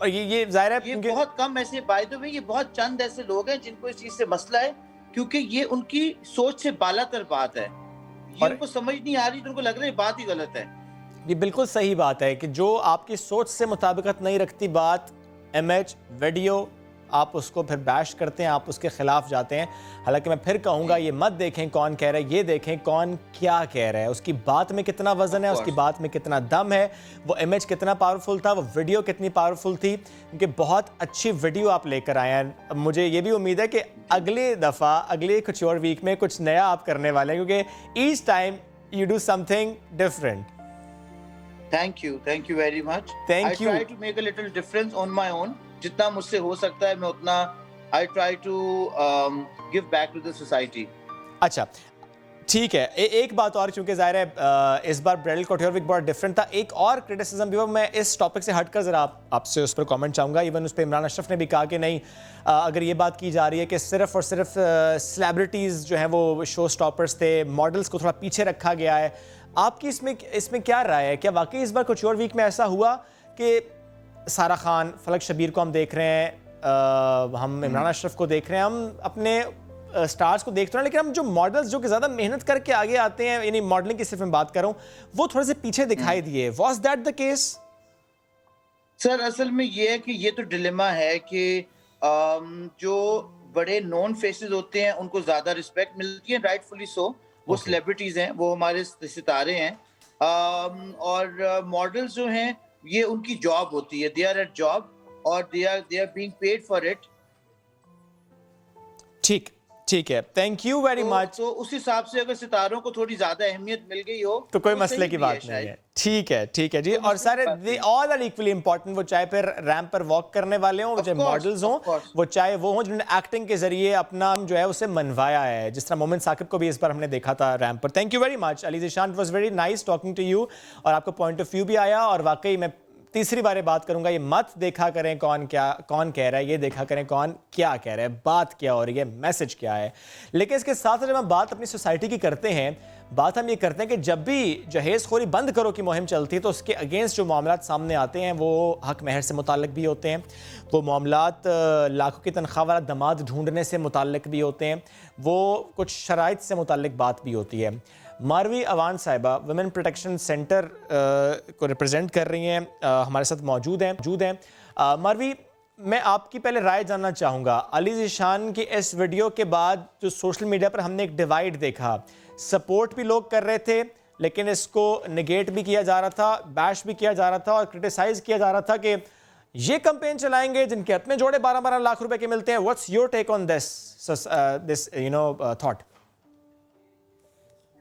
और ये जाहिर है ये बहुत कम ऐसे, बाय द वे ये बहुत चंद ऐसे लोग हैं जिनको इस चीज से मसला है, क्योंकि ये उनकी सोच से बालातर बात है। ये उनको समझ नहीं आ रही, तो उनको लग रहा है बात ही गलत है। ये बिल्कुल सही बात है कि जो आपकी सोच से मुताबिकत नहीं रखती बात, इमेज, वीडियो, आप उसको फिर बैश करते हैं, आप उसके खिलाफ जाते हैं। हालांकि मैं फिर कहूँगा, ये मत देखें कौन कह रहा है, ये देखें कौन क्या कह रहा है, उसकी बात में कितना वजन है, उसकी बात में कितना दम है, वो इमेज कितना पावरफुल था, वो वीडियो कितनी पावरफुल थी। क्योंकि बहुत अच्छी वीडियो आप लेकर आए हैं। मुझे ये भी उम्मीद है कि अगली दफ़ा, अगले कुछ और वीक में कुछ नया आप करने वाले हैं, क्योंकि each time you do something different. Thank you very much. Thank you. I try to make a little difference on my own. जितना मुझसे हो सकता है मैं उतना I try to give back to the society. अच्छा, ठीक है। एक बात और, चूंकि जाहिर है इस बार ब्राइडल कॉटेयर वीक बहुत डिफरेंट था, एक और क्रिटिसिज्म भी हुआ। मैं इस टॉपिक से हटकर जरा आपसे उस पर कमेंट चाहूँगा। इवन उस पर इमरान अशरफ ने भी कहा कि नहीं, अगर ये बात की जा रही है कि सिर्फ और सिर्फ सेलिब्रिटीज़ जो हैं वो शो स्टॉपर्स थे, मॉडल्स को थोड़ा पीछे रखा गया है, आपकी इसमें क्या राय है? क्या वाकई इस बार कॉटेयर वीक में ऐसा हुआ कि सारा खान, फलक शबीर को हम देख रहे हैं, हम इमरान अशरफ को देख रहे हैं, हम अपने स्टार्स को देखते हैं, लेकिन हम जो मॉडल्स जो कि ज़्यादा मेहनत करके आगे आते हैं, यानी मॉडलिंग की सिर्फ मैं बात कर रहा हूँ, वो थोड़े से पीछे दिखाई दिए। Was that the case? Sir, असल में ये है कि ये तो डिलेमा है कि जो बड़े नॉन फेसेस होते हैं उनको ज़्यादा रिस्पेक्ट मिलती है, राइटफुली सो। वो सेलिब्रिटीज़ हैं, वो हमारे सितारे हैं, और मॉडल्स जो हैं ये उनकी जॉब होती है, दे आर एट जॉब और they are being paid for it. ठीक है, थैंक यू वेरी मच। तो उस हिसाब से अगर सितारों को थोड़ी ज्यादा अहमियत मिल गई हो तो कोई मसले की बात नहीं है। ठीक है जी। और सारे they all are equally important, वो चाहे फिर रैंप पर वॉक करने वाले हों, चाहे मॉडल्स हों, वो चाहे वो हों जिन्होंने एक्टिंग के जरिए अपना जो है उसे मनवाया है, जिस तरह मोमिन साकिब को भी इस बार हमने देखा था रैंप पर। Thank you very much Ali Zeeshan, it was very nice talking to you, और आपका पॉइंट ऑफ व्यू भी आया। और वाकई मैं तीसरी बार बात करूंगा, ये मत देखा करें कौन कह रहा है, ये देखा करें कौन क्या कह रहा है, बात क्या हो रही है, मैसेज क्या है। लेकिन इसके साथ जब हम बात अपनी सोसाइटी की करते हैं, बात हम ये करते हैं कि जब भी जहेज़ खोरी बंद करो की मुहिम चलती है, तो उसके अगेंस्ट जो मामलात सामने आते हैं वो हक महर से मुताल्लिक भी होते हैं, वो मामलात लाखों की तनख्वाह वाला दमाद ढूंढने से मुताल्लिक भी होते हैं, वो कुछ शराइत से मुताल्लिक बात भी होती है। मारवी अवान साहिबा वुमेन प्रोटेक्शन सेंटर को रिप्रेजेंट कर रही हैं, हमारे साथ मौजूद हैं। मारवी, मैं आपकी पहले राय जानना चाहूँगा, अली ज़ीशान की इस वीडियो के बाद जो सोशल मीडिया पर हमने एक डिवाइड देखा, सपोर्ट भी लोग कर रहे थे, लेकिन इसको नेगेट भी किया जा रहा था, बैश भी किया जा रहा था और क्रिटिसाइज़ किया जा रहा था कि ये कैंपेन चलाएंगे जिनके अपने जोड़े 12-12 लाख रुपए के मिलते हैं। What's your take on this thought?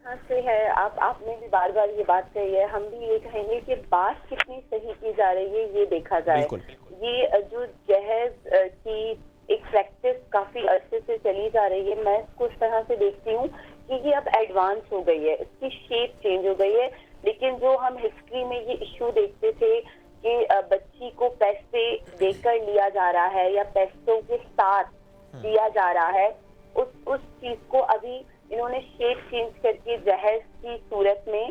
से है, आपने भी बार बार ये बात कही है, हम भी ये कहेंगे कि बात कितनी सही की जा रही है ये देखा जाए। ये जो जहेज की एक प्रैक्टिस काफी अरसे से चली जा रही है, मैं इसको इस तरह से देखती हूँ कि ये अब एडवांस हो गई है, इसकी शेप चेंज हो गई है। लेकिन जो हम हिस्ट्री में ये इश्यू देखते थे कि बच्ची को पैसे देकर लिया जा रहा है या पैसों के साथ दिया जा रहा है, उस चीज को अभी इन्होंने शेप चेंज करके जहेज की सूरत में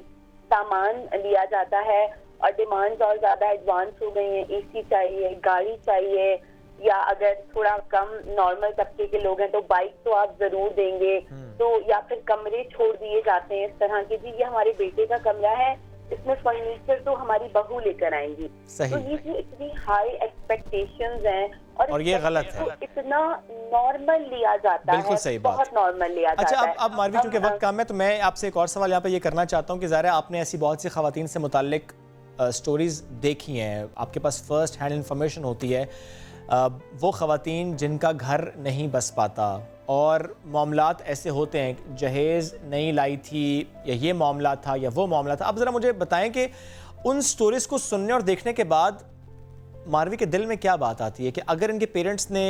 सामान लिया जाता है और डिमांड्स और ज्यादा एडवांस हो गई हैं। एसी चाहिए, गाड़ी चाहिए, या अगर थोड़ा कम नॉर्मल तबके के लोग हैं तो बाइक तो आप जरूर देंगे, तो या फिर कमरे छोड़ दिए जाते हैं इस तरह के, जी ये हमारे बेटे का कमरा है, इसमें फर्नीचर तो हमारी बहू लेकर आएंगी। सही। तो ये जो इतनी हाई एक्सपेक्टेशंस हैं और ये गलत है, इतना नॉर्मल लिया जाता बिल्कुल है, सही बात। बहुत नॉर्मल लिया अच्छा, जाता है। अब मारवी चूंकि वक्त कम है तो मैं आपसे एक और सवाल यहाँ पे ये करना चाहता हूँ कि ज़ाहिर है आपने ऐसी बहुत सी खवातीन से मुताल्लिक स्टोरीज देखी हैं, आपके पास फर्स्ट हैंड इंफॉर्मेशन होती है, वो खवातीन जिनका घर नहीं बस पाता और मामलात ऐसे होते हैं, जहेज़ नहीं लाई थी या ये मामला था या वो मामला था। अब ज़रा मुझे बताएं कि उन स्टोरीज़ को सुनने और देखने के बाद मारवी के दिल में क्या बात आती है कि अगर इनके पेरेंट्स ने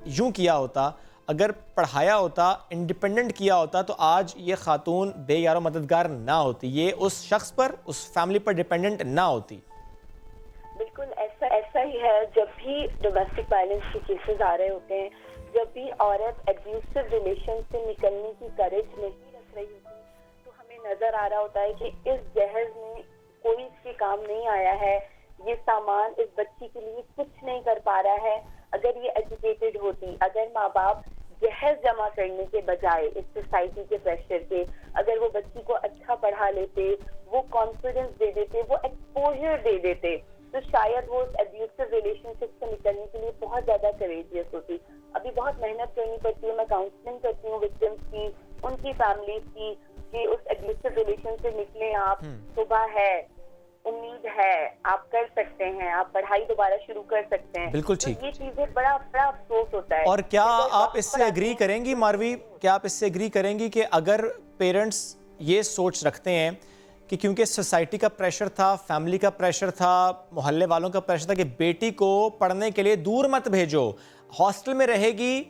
यूं किया होता, अगर पढ़ाया होता, इंडिपेंडेंट किया होता, तो आज ये खातून बेयारो मददगार ना होती, ये उस शख्स पर, उस फैमिली पर डिपेंडेंट ना होती। बिल्कुल ऐसा ही है। जब भी डोमेस्टिक वायलेंस के केसेस आ रहे होते हैं, जब भी औरत एब्यूसिव रिलेशन से निकलने की करेज नहीं रख रही होती, तो हमें नजर आ रहा होता है कि इस जहेज में कोई इसके काम नहीं आया है, ये सामान इस बच्ची के लिए कुछ नहीं कर पा रहा है। अगर ये एजुकेटेड होती, अगर माँ बाप जहेज जमा करने के बजाय इस सोसाइटी के प्रेशर के, अगर वो बच्ची को अच्छा पढ़ा लेते, वो कॉन्फिडेंस दे देते, वो एक्सपोजर दे देते, तो शायद वो एब्यूसिव रिलेशनशिप से निकलने के लिए बहुत ज्यादा करेजियस होती। अभी बहुत मेहनत करनी पड़ती है, मैं काउंसलिंग करती हूँ विक्टिम्स की, उनकी फैमिलीज की, कि उस एब्यूसिव रिलेशन से निकलें आप, सुबह है, उम्मीद है, आप कर सकते हैं, आप पढ़ाई दोबारा शुरू कर सकते हैं। बिल्कुल ठीक। तो ये चीजें बड़ा अफसोस होता है। और क्या आप इससे एग्री करेंगी मारवी, क्या आप इससे एग्री करेंगी कि अगर पेरेंट्स ये सोच रखते हैं कि क्योंकि सोसाइटी का प्रेशर था, फैमिली का प्रेशर था, मोहल्ले वालों का प्रेशर था कि बेटी को पढ़ने के लिए दूर मत भेजो, हॉस्टल में रहेगी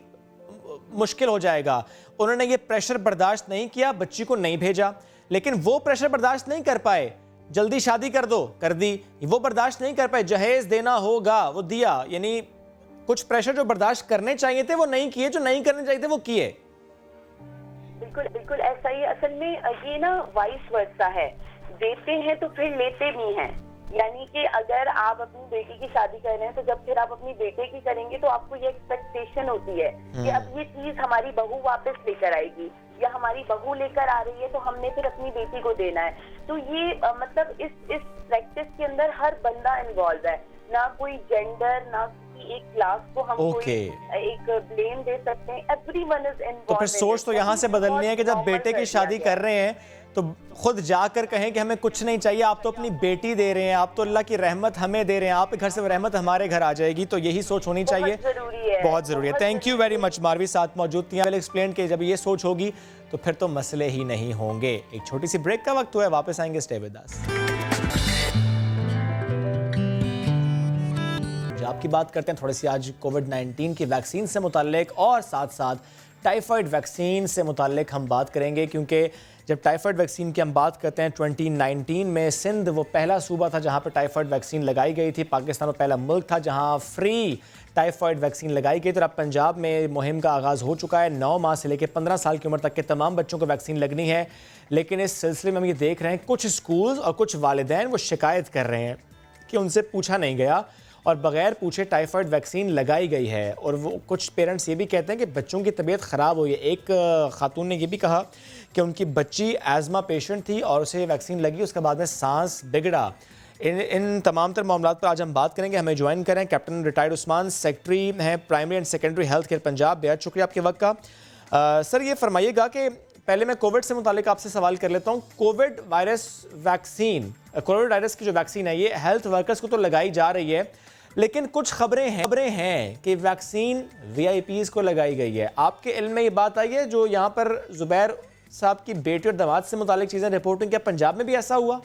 मुश्किल हो जाएगा, उन्होंने ये प्रेशर बर्दाश्त नहीं किया, बच्ची को नहीं भेजा, लेकिन वो प्रेशर बर्दाश्त नहीं कर पाए, जल्दी शादी कर दो, कर दी, वो बर्दाश्त नहीं कर पाए, जहेज देना होगा वो दिया, यानी कुछ प्रेशर जो बर्दाश्त करने चाहिए थे वो नहीं किए, जो नहीं करने चाहिए थे वो किए। बिल्कुल बिल्कुल ऐसा ही। असल में ये ना वाइस वर्सा है, देते हैं तो फिर लेते भी हैं। यानी कि अगर आप अपनी बेटी की शादी कर रहे हैं तो जब फिर आप अपनी बेटे की करेंगे तो आपको ये एक्सपेक्टेशन होती है कि अब ये चीज हमारी बहू वापस लेकर आएगी या हमारी बहू लेकर आ रही है तो हमने फिर अपनी बेटी को देना है। तो ये मतलब इस प्रैक्टिस के अंदर हर बंदा इन्वॉल्व है, ना कोई जेंडर, ना एक क्लास को हम कोई एक ब्लेम दे सकते हैं। Everyone is involve. तो फिर सोच तो यहाँ से बदलनी है कि जब बेटे की शादी कर रहे हैं तो खुद जाकर कहें कि हमें कुछ नहीं चाहिए, आप तो अपनी बेटी दे रहे हैं, आप तो अल्लाह की रहमत हमें दे रहे हैं, आपके घर से रहमत हमारे घर आ जाएगी। तो यही सोच होनी चाहिए, बहुत जरूरी है। थैंक यू वेरी मच मारवी, साथ मौजूद थी। वेल एक्सप्लेन कि जब ये सोच होगी तो फिर तो मसले ही नहीं होंगे। एक छोटी सी ब्रेक का वक्त हुआ है, वापस आएंगे, स्टे विद अस। आपकी बात करते हैं थोड़ी सी आज कोविड-19 की वैक्सीन से मुताल्लिक, और साथ साथ टाइफाइड वैक्सीन से मुताल्लिक हम बात करेंगे, क्योंकि जब टाइफाइड वैक्सीन की हम बात करते हैं 2019 में सिंध वो पहला सूबा था जहां पर टाइफाइड वैक्सीन लगाई गई थी। पाकिस्तान में पहला मुल्क था जहां फ्री टाइफाइड वैक्सीन लगाई गई। तो अब पंजाब में मुहिम का आगाज़ हो चुका है। 9 माह से लेकर 15 साल की उम्र तक के तमाम बच्चों को वैक्सीन लगनी है। लेकिन इस सिलसिले में हम ये देख रहे हैं कुछ स्कूल्स और कुछ वालिदैन वो शिकायत कर रहे हैं कि उनसे पूछा नहीं गया और बगैर पूछे टाइफाइड वैक्सीन लगाई गई है। और वो कुछ पेरेंट्स ये भी कहते हैं कि बच्चों की तबीयत ख़राब हुई है। एक खातून ने ये भी कहा कि उनकी बच्ची एज़मा पेशेंट थी और उसे वैक्सीन लगी, उसके बाद में सांस बिगड़ा। इन तमाम तर मामलात पर आज हम बात करेंगे। हमें ज्वाइन करें कैप्टन रिटायर्ड उस्मान, सेक्रेटरी हैं primary and secondary health care Punjab. बेहद शुक्रिया आपके वक्त का। सर ये फरमाइएगा कि पहले मैं कोविड से मुतालिक आपसे सवाल कर लेता हूँ। Covid virus vaccine, Covid virus की जो वैक्सीन है ये हेल्थ वर्कर्स को तो लगाई जा रही है, लेकिन कुछ खबरें हैं कि वैक्सीन VIPs को लगाई गई है। आपके इल्म में ये बात आई है जो यहाँ पर जुबैर साहब की बेटी और दामाद से मुतालिक चीज़ें रिपोर्टिंग, क्या पंजाब में भी ऐसा हुआ?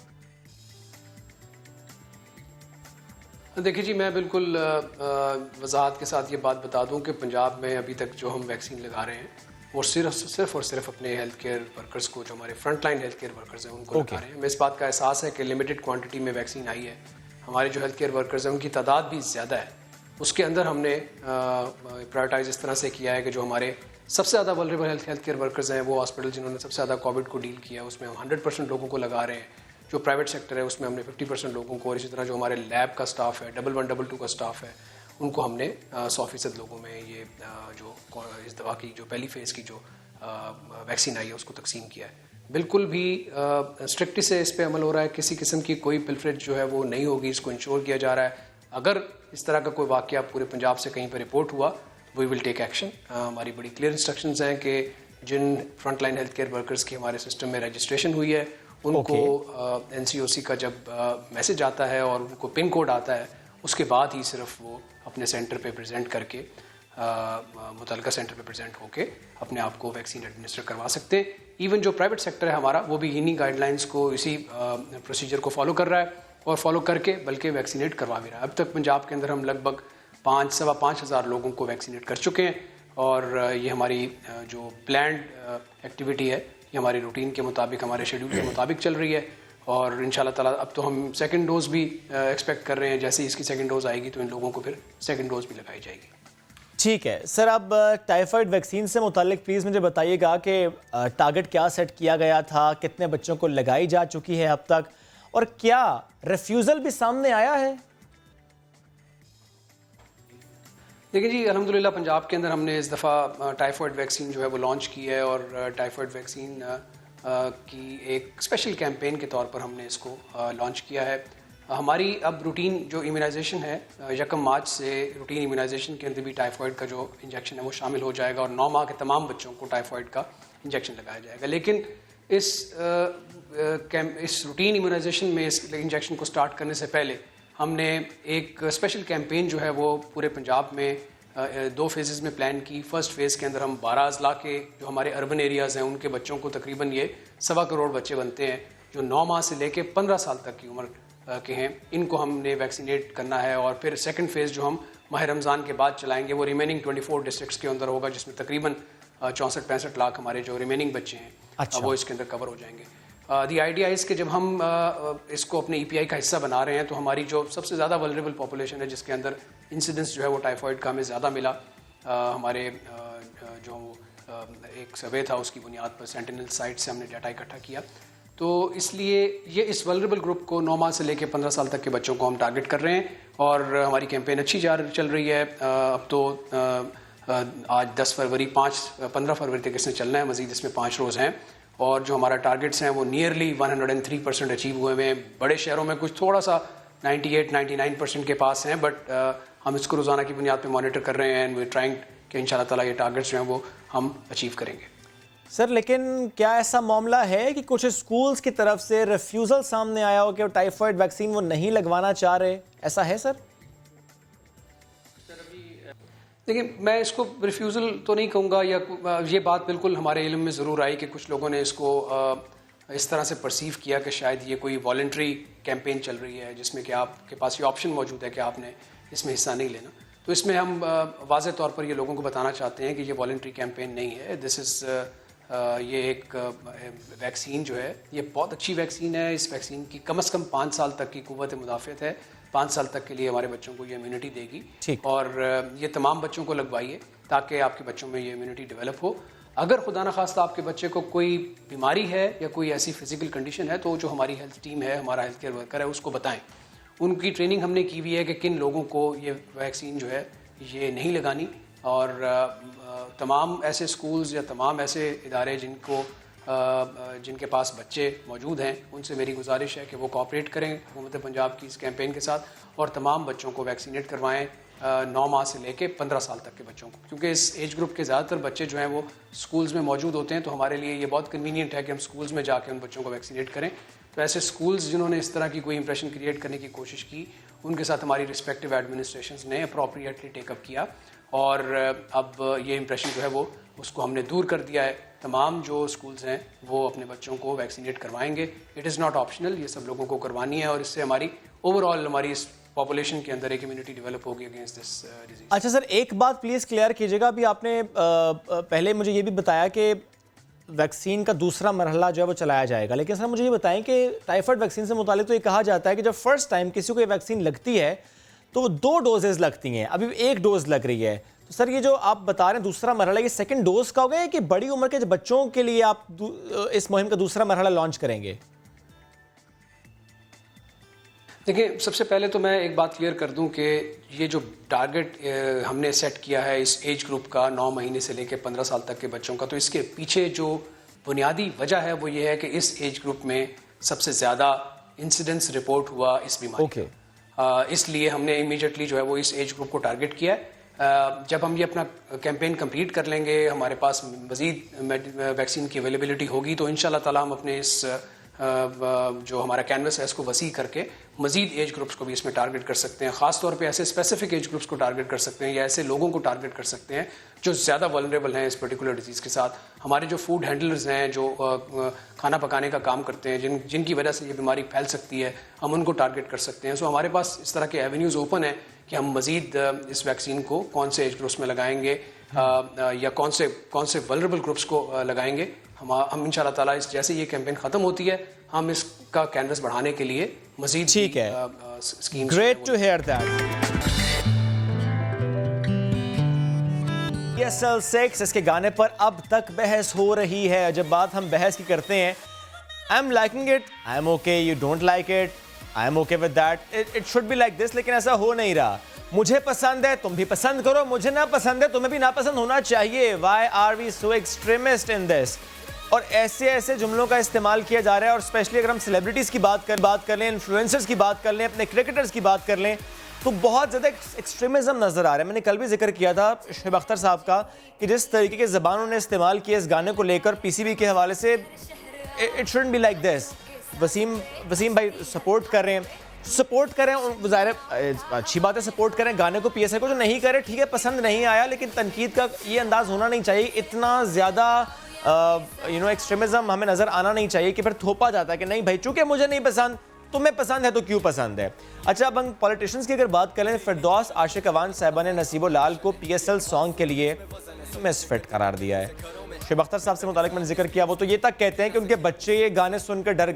देखिए जी, मैं बिल्कुल वजाहत के साथ ये बात बता दूं कि पंजाब में अभी तक जो हम वैक्सीन लगा रहे हैं वो सिर्फ और सिर्फ अपने हेल्थ केयर वर्कर्स को, जो हमारे front line health care workers हैं, उनको लगा रहे हैं। हमें इस बात का एहसास है कि लिमिटेड क्वांटिटी में वैक्सीन आई है, हमारे जो हेल्थ केयर वर्कर्स हैं उनकी तादाद भी ज़्यादा है, उसके अंदर हमने प्रायोरिटाइज इस तरह से किया है कि जो हमारे सबसे ज़्यादा वल्नरेबल हेल्थ केयर वर्कर्स हैं, वो हॉस्पिटल जिन्होंने सबसे ज़्यादा कोविड को डील किया, उसमें हम 100% लोगों को लगा रहे हैं। जो प्राइवेट सेक्टर है उसमें हमने 50% लोगों को, और इसी तरह जो हमारे लैब का स्टाफ है, 11 22 का स्टाफ है, उनको हमने 100% लोगों में ये जो इस दवा की जो पहली फेज़ की जो वैक्सीन आई है उसको तकसीम किया है। बिल्कुल भी स्ट्रिक्टली से इस पे अमल हो रहा है, किसी किस्म की कोई पिलफरेज जो है वो नहीं होगी, इसको इंश्योर किया जा रहा है। अगर इस तरह का कोई वाक़या पूरे पंजाब से कहीं पर रिपोर्ट हुआ, वी विल टेक एक्शन। हमारी बड़ी क्लियर इंस्ट्रक्शंस हैं कि जिन front line health care workers की हमारे सिस्टम में रजिस्ट्रेशन हुई है उनको NCOC का जब मैसेज आता है और उनको पिन कोड आता है, उसके बाद ही सिर्फ वो अपने सेंटर पे प्रेजेंट करके मुतलका सेंटर पे प्रेजेंट होके अपने आप को वैक्सीन एडमिनिस्टर करवा सकते हैं। इवन जो प्राइवेट सेक्टर है हमारा, वो भी इन्हीं गाइडलाइंस को, इसी प्रोसीजर को फॉलो कर रहा है और फॉलो करके बल्कि वैक्सीनेट करवा भी रहा है। अब तक पंजाब के अंदर हम लगभग 5-5.25 हज़ार लोगों को वैक्सीनेट कर चुके हैं, और ये हमारी जो प्लान्ड एक्टिविटी है ये हमारी रूटीन के मुताबिक, हमारे शेड्यूल के मुताबिक चल रही है। और इंशाल्लाह ताला अब तो हम सेकंड डोज भी एक्सपेक्ट कर रहे हैं। जैसे ही इसकी सेकंड डोज आएगी तो इन लोगों को फिर सेकंड डोज भी लगाई जाएगी। ठीक है सर, अब टाइफाइड वैक्सीन से मुतालिक प्लीज़ मुझे बताइएगा कि टारगेट क्या सेट किया गया था, कितने बच्चों को लगाई जा चुकी है अब तक, और क्या रिफ्यूज़ल भी सामने आया है? देखिए जी, अल्हम्दुलिल्लाह पंजाब के अंदर हमने इस दफ़ा टाइफाइड वैक्सीन जो है वो लॉन्च की है, और टाइफाइड वैक्सीन की एक स्पेशल कैंपेन के तौर पर हमने इसको लॉन्च किया है। हमारी अब रूटीन जो इम्यूनाइजेशन है 1 मार्च से रूटीन इम्यूनाइजेशन के अंदर भी टाइफाइड का जो इंजेक्शन है वो शामिल हो जाएगा, और 9 माह के तमाम बच्चों को टाइफाइड का इंजेक्शन लगाया जाएगा। लेकिन इस रूटीन इम्यूनाइजेशन में इस इंजेक्शन को स्टार्ट करने से पहले हमने एक स्पेशल कैंपेन जो है वो पूरे पंजाब में 2 फेजेस में प्लान की। फर्स्ट फेज़ के अंदर हम 12 अजला के जो हमारे अर्बन एरियाज़ हैं उनके बच्चों को, तकरीबन ये 1.25 करोड़ बच्चे बनते हैं जो 9 माह से लेके 15 साल तक की उम्र के हैं, इनको हमने वैक्सीनेट करना है। और फिर सेकंड फेज़ जो हम माह रमज़ान के बाद चलाएंगे वो रिमेनिंग 24 डिस्ट्रिक्ट्स के अंदर होगा, जिसमें तकरीबन 64-65 लाख हमारे जो रिमेनिंग बच्चे हैं वो इसके अंदर कवर हो जाएंगे। दी आइडिया इज़ कि जब हम इसको अपने EPI का हिस्सा बना रहे हैं तो हमारी जो सबसे ज़्यादा वल्नरेबल पॉपुलेशन है, जिसके अंदर इंसिडेंस जो है वो टाइफाइड का हमें ज़्यादा मिला, हमारे जो एक सर्वे था उसकी बुनियाद पर सेंटिनल साइट से हमने डाटा इकट्ठा किया। तो इसलिए ये इस वल्नरेबल ग्रुप को 9 माह से लेकर 15 साल तक के बच्चों को हम टारगेट कर रहे हैं, और हमारी कैंपेन अच्छी चल रही है। अब तो आज 10 फरवरी 15 फरवरी तक इसने चलना है, मज़ीद इसमें 5 रोज़ हैं, और जो हमारा टारगेट्स हैं वो नियरली 103% अचीव हुए हुए हैं। बड़े शहरों में कुछ थोड़ा सा 98-99% के पास हैं, बट हम इसको रोज़ाना की बुनियाद पे मॉनिटर कर रहे हैं, एंड वी ट्राइंग कि इंशाल्लाह ताला ये टारगेट्स जो हैं वो हम अचीव करेंगे। सर, लेकिन क्या ऐसा मामला है कि कुछ स्कूल्स की तरफ से रिफ्यूज़ल सामने आया हो कि टाइफाइड वैक्सीन वो नहीं लगवाना चाह रहे, ऐसा है सर? देखिए, मैं इसको रिफ्यूज़ल तो नहीं कहूँगा, या ये बात बिल्कुल हमारे इल्म में ज़रूर आई कि कुछ लोगों ने इसको इस तरह से परसीव किया कि शायद ये कोई वॉलंटरी कैंपेन चल रही है जिसमें कि आपके पास ये ऑप्शन मौजूद है कि आपने इसमें हिस्सा नहीं लेना। तो इसमें हम वाज़े तौर पर ये लोगों को बताना चाहते हैं कि ये वॉलंटरी कैंपेन नहीं है। दिस इज़ ये एक वैक्सीन जो है ये बहुत अच्छी वैक्सीन है। इस वैक्सीन की कम से कम 5 साल तक की क़ुव्वत मुदाफ़त है, 5 साल तक के लिए हमारे बच्चों को ये इम्यूनिटी देगी, और ये तमाम बच्चों को लगवाइए ताकि आपके बच्चों में ये इम्यूनिटी डेवलप हो। अगर खुदा न खास्ता आपके बच्चे को कोई बीमारी है या कोई ऐसी फिजिकल कंडीशन है तो जो हमारी हेल्थ टीम है, हमारा हेल्थ केयर वर्कर है, उसको बताएं। उनकी ट्रेनिंग हमने की हुई है कि किन लोगों को ये वैक्सीन जो है ये नहीं लगानी, और तमाम ऐसे स्कूल्स या तमाम ऐसे इदारे जिनके पास बच्चे मौजूद हैं उनसे मेरी गुजारिश है कि वो कोऑपरेट करें हुकूमत पंजाब की इस कैंपेन के साथ, और तमाम बच्चों को वैक्सीनेट करवाएं 9 माह से लेके 15 साल तक के बच्चों को, क्योंकि इस एज ग्रुप के ज़्यादातर बच्चे जो हैं वो स्कूल्स में मौजूद होते हैं। तो हमारे लिए ये बहुत कन्वीनियंट है कि हम स्कूल्स में जाके उन बच्चों को वैक्सीनेट करें। तो ऐसे स्कूल्स जिन्होंने इस तरह की कोई इंप्रेशन क्रिएट करने की कोशिश की, उनके साथ हमारी रिस्पेक्टिव एडमिनिस्ट्रेशंस ने अप्रोप्रिएटली टेकअप किया, और अब ये इंप्रेशन जो है वो उसको हमने दूर कर दिया है। तमाम जो स्कूल्स हैं वो अपने बच्चों को वैक्सीनेट करवाएंगे। इट इज़ नॉट ऑप्शनल, ये सब लोगों को करवानी है, और इससे हमारी ओवरऑल हमारी इस पॉपुलेशन के अंदर एक इम्यूनिटी डेवलप होगी अगेंस्ट दिस डिजीज। अच्छा सर, एक बात प्लीज़ क्लियर कीजिएगा, अभी आपने पहले मुझे ये भी बताया कि वैक्सीन का दूसरा मरहला जो है वो चलाया जाएगा, लेकिन सर मुझे ये बताएं कि टाइफाइड वैक्सीन से मुतालिक तो ये कहा जाता है कि जब फर्स्ट टाइम किसी को ये वैक्सीन लगती है तो वो 2 डोजेज़ लगती हैं, अभी 1 डोज लग रही है। तो सर ये जो आप बता रहे हैं दूसरा मरहला, ये सेकंड डोज का होगा कि बड़ी उम्र के बच्चों के लिए आप इस मुहिम का दूसरा मरहला लॉन्च करेंगे? देखिए, सबसे पहले तो मैं एक बात क्लियर कर दूं कि ये जो टारगेट हमने सेट किया है इस एज ग्रुप का 9 महीने से लेकर 15 साल तक के बच्चों का, तो इसके पीछे जो बुनियादी वजह है वो ये है कि इस एज ग्रुप में सबसे ज़्यादा इंसिडेंस रिपोर्ट हुआ इस बीमारी का। इसलिए हमने इमीडिएटली जो है वो इस एज ग्रुप को टारगेट किया है। जब हम ये अपना कैंपेन कंप्लीट कर लेंगे, हमारे पास मज़ीद वैक्सीन की अवेलेबिलिटी होगी, तो इंशाल्लाह ताला हम अपने इस जो हमारा कैनवस है इसको वसी करके मज़ीद एज ग्रुप्स को भी इसमें टारगेट कर सकते हैं। ख़ास तौर पे ऐसे स्पेसिफिक एज ग्रुप्स को टारगेट कर सकते हैं या ऐसे लोगों को टारगेट कर सकते हैं जो ज़्यादा वल्नरेबल हैं इस पर्टिकुलर डिजीज़ के साथ। हमारे जो फूड हैंडलर्स हैं, जो खाना पकाने का काम करते हैं, जिनकी वजह से ये बीमारी फैल सकती है, हम उनको टारगेट कर सकते हैं। सो हमारे पास इस तरह के एवेन्यूज़ ओपन हैं कि हम मज़ीद इस वैक्सीन को कौन से एज ग्रुप्स में लगाएंगे या कौन से वल्नरेबल ग्रुप्स को लगाएंगे। हम इंशाल्लाह ताला इस जैसे ये कैंपेन ख़त्म होती है, हम इसका कैनवस बढ़ाने के लिए मज़ीद ठीक है, schemes. Great to hear that. PSL 6 इसके गाने पर अब तक बहस हो रही है। जब बात हम बहस की करते हैं, I am liking it, I am okay, you don't like it, I am okay with that, it should be like this, लेकिन ऐसा हो नहीं रहा। मुझे पसंद है, तुम भी पसंद करो, मुझे ना पसंद है, तुम्हें भी ना पसंद होना चाहिए। Why are we so extremist in this? और ऐसे जुमलों का इस्तेमाल किया जा रहा है, और स्पेशली अगर हम सेलिब्रिटीज़ की बात कर लें, इन्फ्लुएंसर्स की बात कर लें, अपने क्रिकेटर्स की बात कर लें, तो बहुत ज़्यादा एक्सट्रीमिज़म नज़र आ रहा है। मैंने कल भी जिक्र किया था शुएब अख्तर साहब का कि जिस तरीके के ज़बान उन्होंने इस्तेमाल किया इस गाने को लेकर PCB के हवाले से, it shouldn't be like this. Waseem भाई सपोर्ट कर रहे हैं, ज़ाहिर अच्छी बात है, सपोर्ट करें गाने को, PSL को। जो नहीं करे ठीक है, पसंद नहीं आया, लेकिन तनकीद का ये अंदाज़ होना नहीं चाहिए, इतना ज़्यादा एक्सट्रीमिज्म हमें नज़र आना नहीं चाहिए कि फिर थोपा जाता है कि नहीं भाई चूंकि मुझे नहीं पसंद, तुम्हें पसंद है तो क्यों पसंद है। अच्छा, अब हम पॉलिटिशियंस की अगर बात करें, फिरदौस आशिक अवान साहिबा ने नसीबो लाल को PSL सॉन्ग के लिए मिसफिट करार दिया है। शुएब अख्तर साहब से मुतालिक मैंने जिक्र किया, वो तो ये तक कहते हैं कि उनके बच्चे ये गाना सुन के डर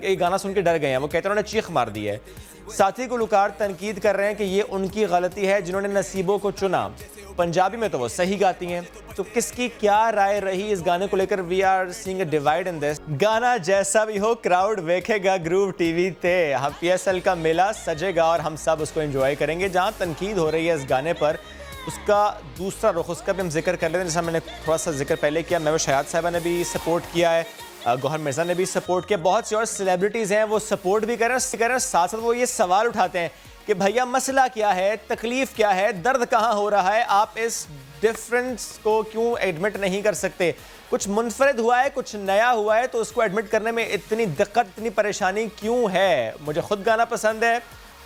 गए हैं। वो कहते हैं उन्होंने चीख मार दी है। साथी गुलकार तनकीद कर रहे हैं कि ये उनकी गलती है जिन्होंने नसीबों को चुना। पंजाबी में तो वो सही गाती हैं, तो किसकी क्या राय रही इस गाने को लेकर? We are seeing a divide in this. गाना जैसा भी हो, क्राउड देखेगा ग्रूव टीवी ते। हम PSL का मेला सजेगा और हम सब उसको एंजॉय करेंगे। जहां तनकीद हो रही है इस गाने पर, उसका दूसरा रुख, उसका भी हम जिक्र कर लेते हैं। जैसा मैंने थोड़ा सा जिक्र पहले किया, महबूब शहाद साहिबा ने भी सपोर्ट किया है, गौहर मिर्ज़ा ने भी सपोर्ट किया, बहुत सी और सेलिब्रिटीज़ हैं वो सपोर्ट भी कर रहे हैं। साथ साथ वो ये सवाल उठाते हैं कि भैया मसला क्या है, तकलीफ़ क्या है, दर्द कहाँ हो रहा है, आप इस डिफरेंस को क्यों एडमिट नहीं कर सकते? कुछ मुनफरद हुआ है, कुछ नया हुआ है, तो उसको एडमिट करने में इतनी दिक्कत, इतनी परेशानी क्यों है? मुझे खुद गाना पसंद है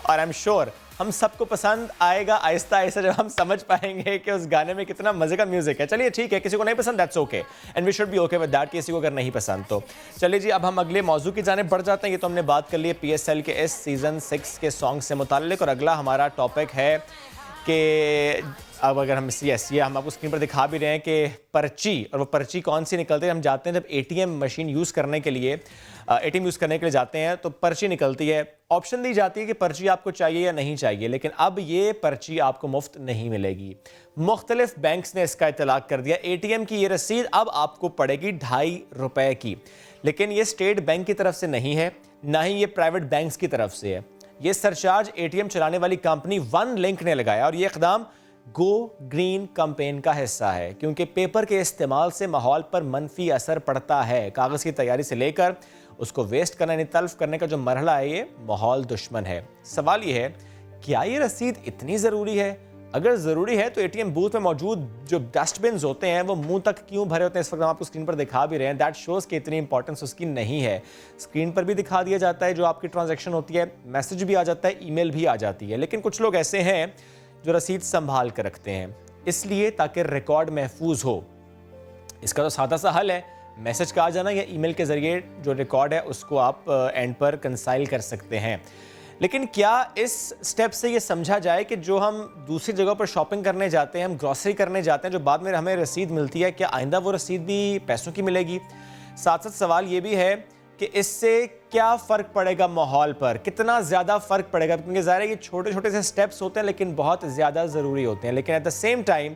और आई एम श्योर हम सबको पसंद आएगा आहिस्ता आहिस्ता जब हम समझ पाएंगे कि उस गाने में कितना मजे का म्यूजिक है। चलिए ठीक है, किसी को नहीं पसंद, that's okay, and we should be okay with that. किसी को अगर नहीं पसंद तो चलिए जी, अब हम अगले मौजू की जानिब बढ़ जाते हैं। ये तो हमने बात कर ली है PSL के इस सीज़न 6 के सॉन्ग से मुताल्लिक, और अगला हमारा टॉपिक है कि अब अगर हम ये हम आपको स्क्रीन पर दिखा भी रहे हैं कि पर्ची, और वो पर्ची कौन सी निकलती है? हम जाते हैं जब ATM मशीन यूज़ करने के लिए जाते हैं तो पर्ची निकलती है, ऑप्शन दी जाती है कि पर्ची आपको चाहिए या नहीं चाहिए। लेकिन अब ये पर्ची आपको मुफ्त नहीं मिलेगी। मुख्तलिफ बैंक्स ने इसका इतलाक कर दिया। ATM की ये रसीद अब आपको पड़ेगी ₹2.5 की, लेकिन ये स्टेट बैंक की तरफ से नहीं है, ना ही ये प्राइवेट बैंक्स की तरफ से है। ये सरचार्ज ATM चलाने वाली कंपनी वन लिंक ने लगाया, और ये इकदाम गो ग्रीन कैंपेन का हिस्सा है, क्योंकि पेपर के इस्तेमाल से माहौल पर मनफी असर पड़ता है। कागज़ की तैयारी से लेकर उसको वेस्ट करना यानी तल्फ करने का जो मरहला है, ये माहौल दुश्मन है। सवाल ये है, क्या ये रसीद इतनी ज़रूरी है? अगर ज़रूरी है तो ATM बूथ में मौजूद जो डस्टबिन होते हैं वो मुंह तक क्यों भरे होते हैं? इस वक्त हम आपको स्क्रीन पर दिखा भी रहे हैं। दैट शोज़ कि इतनी इंपॉर्टेंस उसकी नहीं है। स्क्रीन पर भी दिखा दिया जाता है जो आपकी ट्रांजैक्शन होती है, मैसेज भी आ जाता है, ईमेल भी आ जाती है। लेकिन कुछ लोग ऐसे हैं जो रसीद संभाल कर रखते हैं, इसलिए ताकि रिकॉर्ड महफूज हो। इसका तो सादा सा हल है, मैसेज का आ जाना या ईमेल के ज़रिए जो रिकॉर्ड है उसको आप एंड पर कंसाइल कर सकते हैं। लेकिन क्या इस स्टेप से ये समझा जाए कि जो हम दूसरी जगह पर शॉपिंग करने जाते हैं, हम ग्रॉसरी करने जाते हैं, जो बाद में हमें रसीद मिलती है, क्या आइंदा वो रसीद भी पैसों की मिलेगी? साथ साथ सवाल ये भी है कि इससे क्या फ़र्क पड़ेगा माहौल पर, कितना ज़्यादा फ़र्क पड़ेगा, क्योंकि ज़ाहिर है ये छोटे छोटे से स्टेप्स होते हैं लेकिन बहुत ज़्यादा ज़रूरी होते हैं। लेकिन एट द सेम टाइम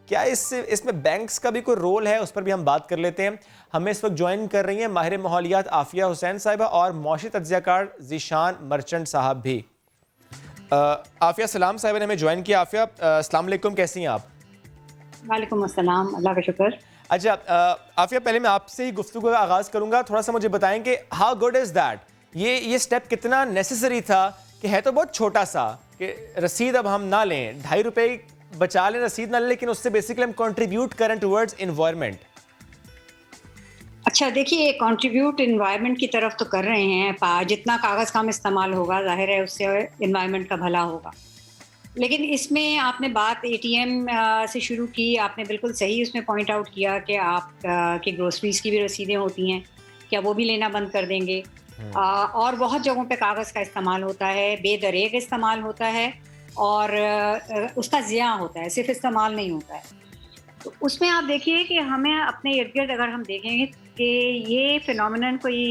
क्या इसमें बैंक्स का भी कोई रोल है, उस पर भी हम बात कर लेते हैं। हमें इस वक्त ज्वाइन कर रही हैं माहिर माहौलियात आफिया हुसैन साहिबा और मौशी तज्ज़ियाकार ज़ीशान मर्चेंट साहब भी। आफिया सलाम साहिबा ने हमें ज्वाइन किया। आफिया अस्सलाम वालेकुम, कैसी हैं आप? वालेकुम अस्सलाम, अल्लाह का शुक्र। अच्छा आफिया, पहले मैं आपसे ही गुफ्तगू का आगाज़ करूंगा। थोड़ा सा मुझे बताएं कि हाउ गुड इज़ दैट, ये स्टेप कितना नेसेसरी था, कि है तो बहुत छोटा सा कि रसीद अब हम ना लें, ₹2.5 बचा लें, रसीद ना लें, लेकिन उससे बेसिकली हम कंट्रीब्यूट करें टुवर्ड्स एनवायरनमेंट। अच्छा देखिए, कंट्रीब्यूट इन्वायरमेंट की तरफ तो कर रहे हैं। जितना कागज़ कम इस्तेमाल होगा, जाहिर है उससे इन्वायरमेंट का भला होगा। लेकिन इसमें आपने बात एटीएम से शुरू की, आपने बिल्कुल सही उसमें पॉइंट आउट किया कि आप की ग्रोसरीज की भी रसीदें होती हैं, क्या वो भी लेना बंद कर देंगे? और बहुत जगहों पे कागज़ का इस्तेमाल होता है, बेदरेग इस्तेमाल होता है और उसका ज़िया होता है, सिर्फ इस्तेमाल नहीं होता है। तो उसमें आप देखिए कि हमें अपने इर्द गिर्द अगर हम देखेंगे कि ये फिनोमिनन कोई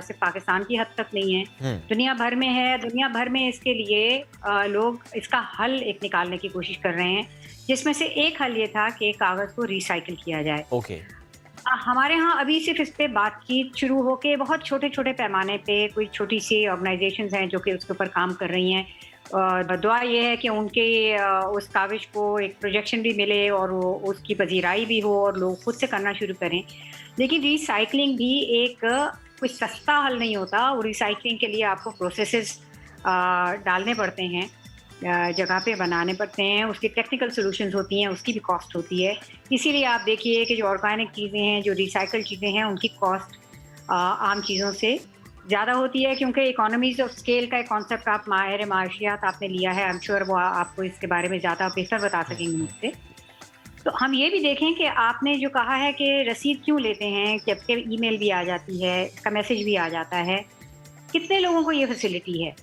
सिर्फ पाकिस्तान की हद तक नहीं है, दुनिया भर में है। दुनिया भर में इसके लिए लोग इसका हल एक निकालने की कोशिश कर रहे हैं, जिसमें से एक हल ये था कि कागज़ को रिसाइकिल किया जाए। ओके। हमारे यहाँ अभी सिर्फ इस पे बातचीत शुरू होके बहुत छोटे छोटे पैमाने पे कोई छोटी सी ऑर्गेनाइजेशंस हैं जो कि उसके ऊपर काम कर रही हैं। दुआ ये है कि उनके उस काविश को एक प्रोजेक्शन भी मिले और वो उसकी पजीराई भी हो और लोग खुद से करना शुरू करें। लेकिन रिसाइकलिंग भी एक कोई सस्ता हल नहीं होता। और रिसाइकलिंग के लिए आपको प्रोसेसेस डालने पड़ते हैं, जगह पे बनाने पड़ते हैं, उसकी टेक्निकल सॉल्यूशंस होती हैं, उसकी भी कॉस्ट होती है। इसीलिए आप देखिए कि जो ऑर्गेनिक चीज़ें हैं, जो रिसाइकल चीज़ें हैं, उनकी कॉस्ट आम चीज़ों से ज़्यादा होती है, क्योंकि इकोनॉमीज ऑफ स्केल का एक कॉन्सेप्ट आप माहिर माशियात आपने लिया है। आई एम श्योर वो आपको इसके बारे में ज़्यादा बेहतर बता सकेंगे मुझसे। तो हम ये भी देखें कि आपने जो कहा है कि रसीद क्यों लेते हैं, जबकि ईमेल भी आ जाती है, इसका मैसेज भी आ जाता है, कितने लोगों को ये फैसिलिटी है?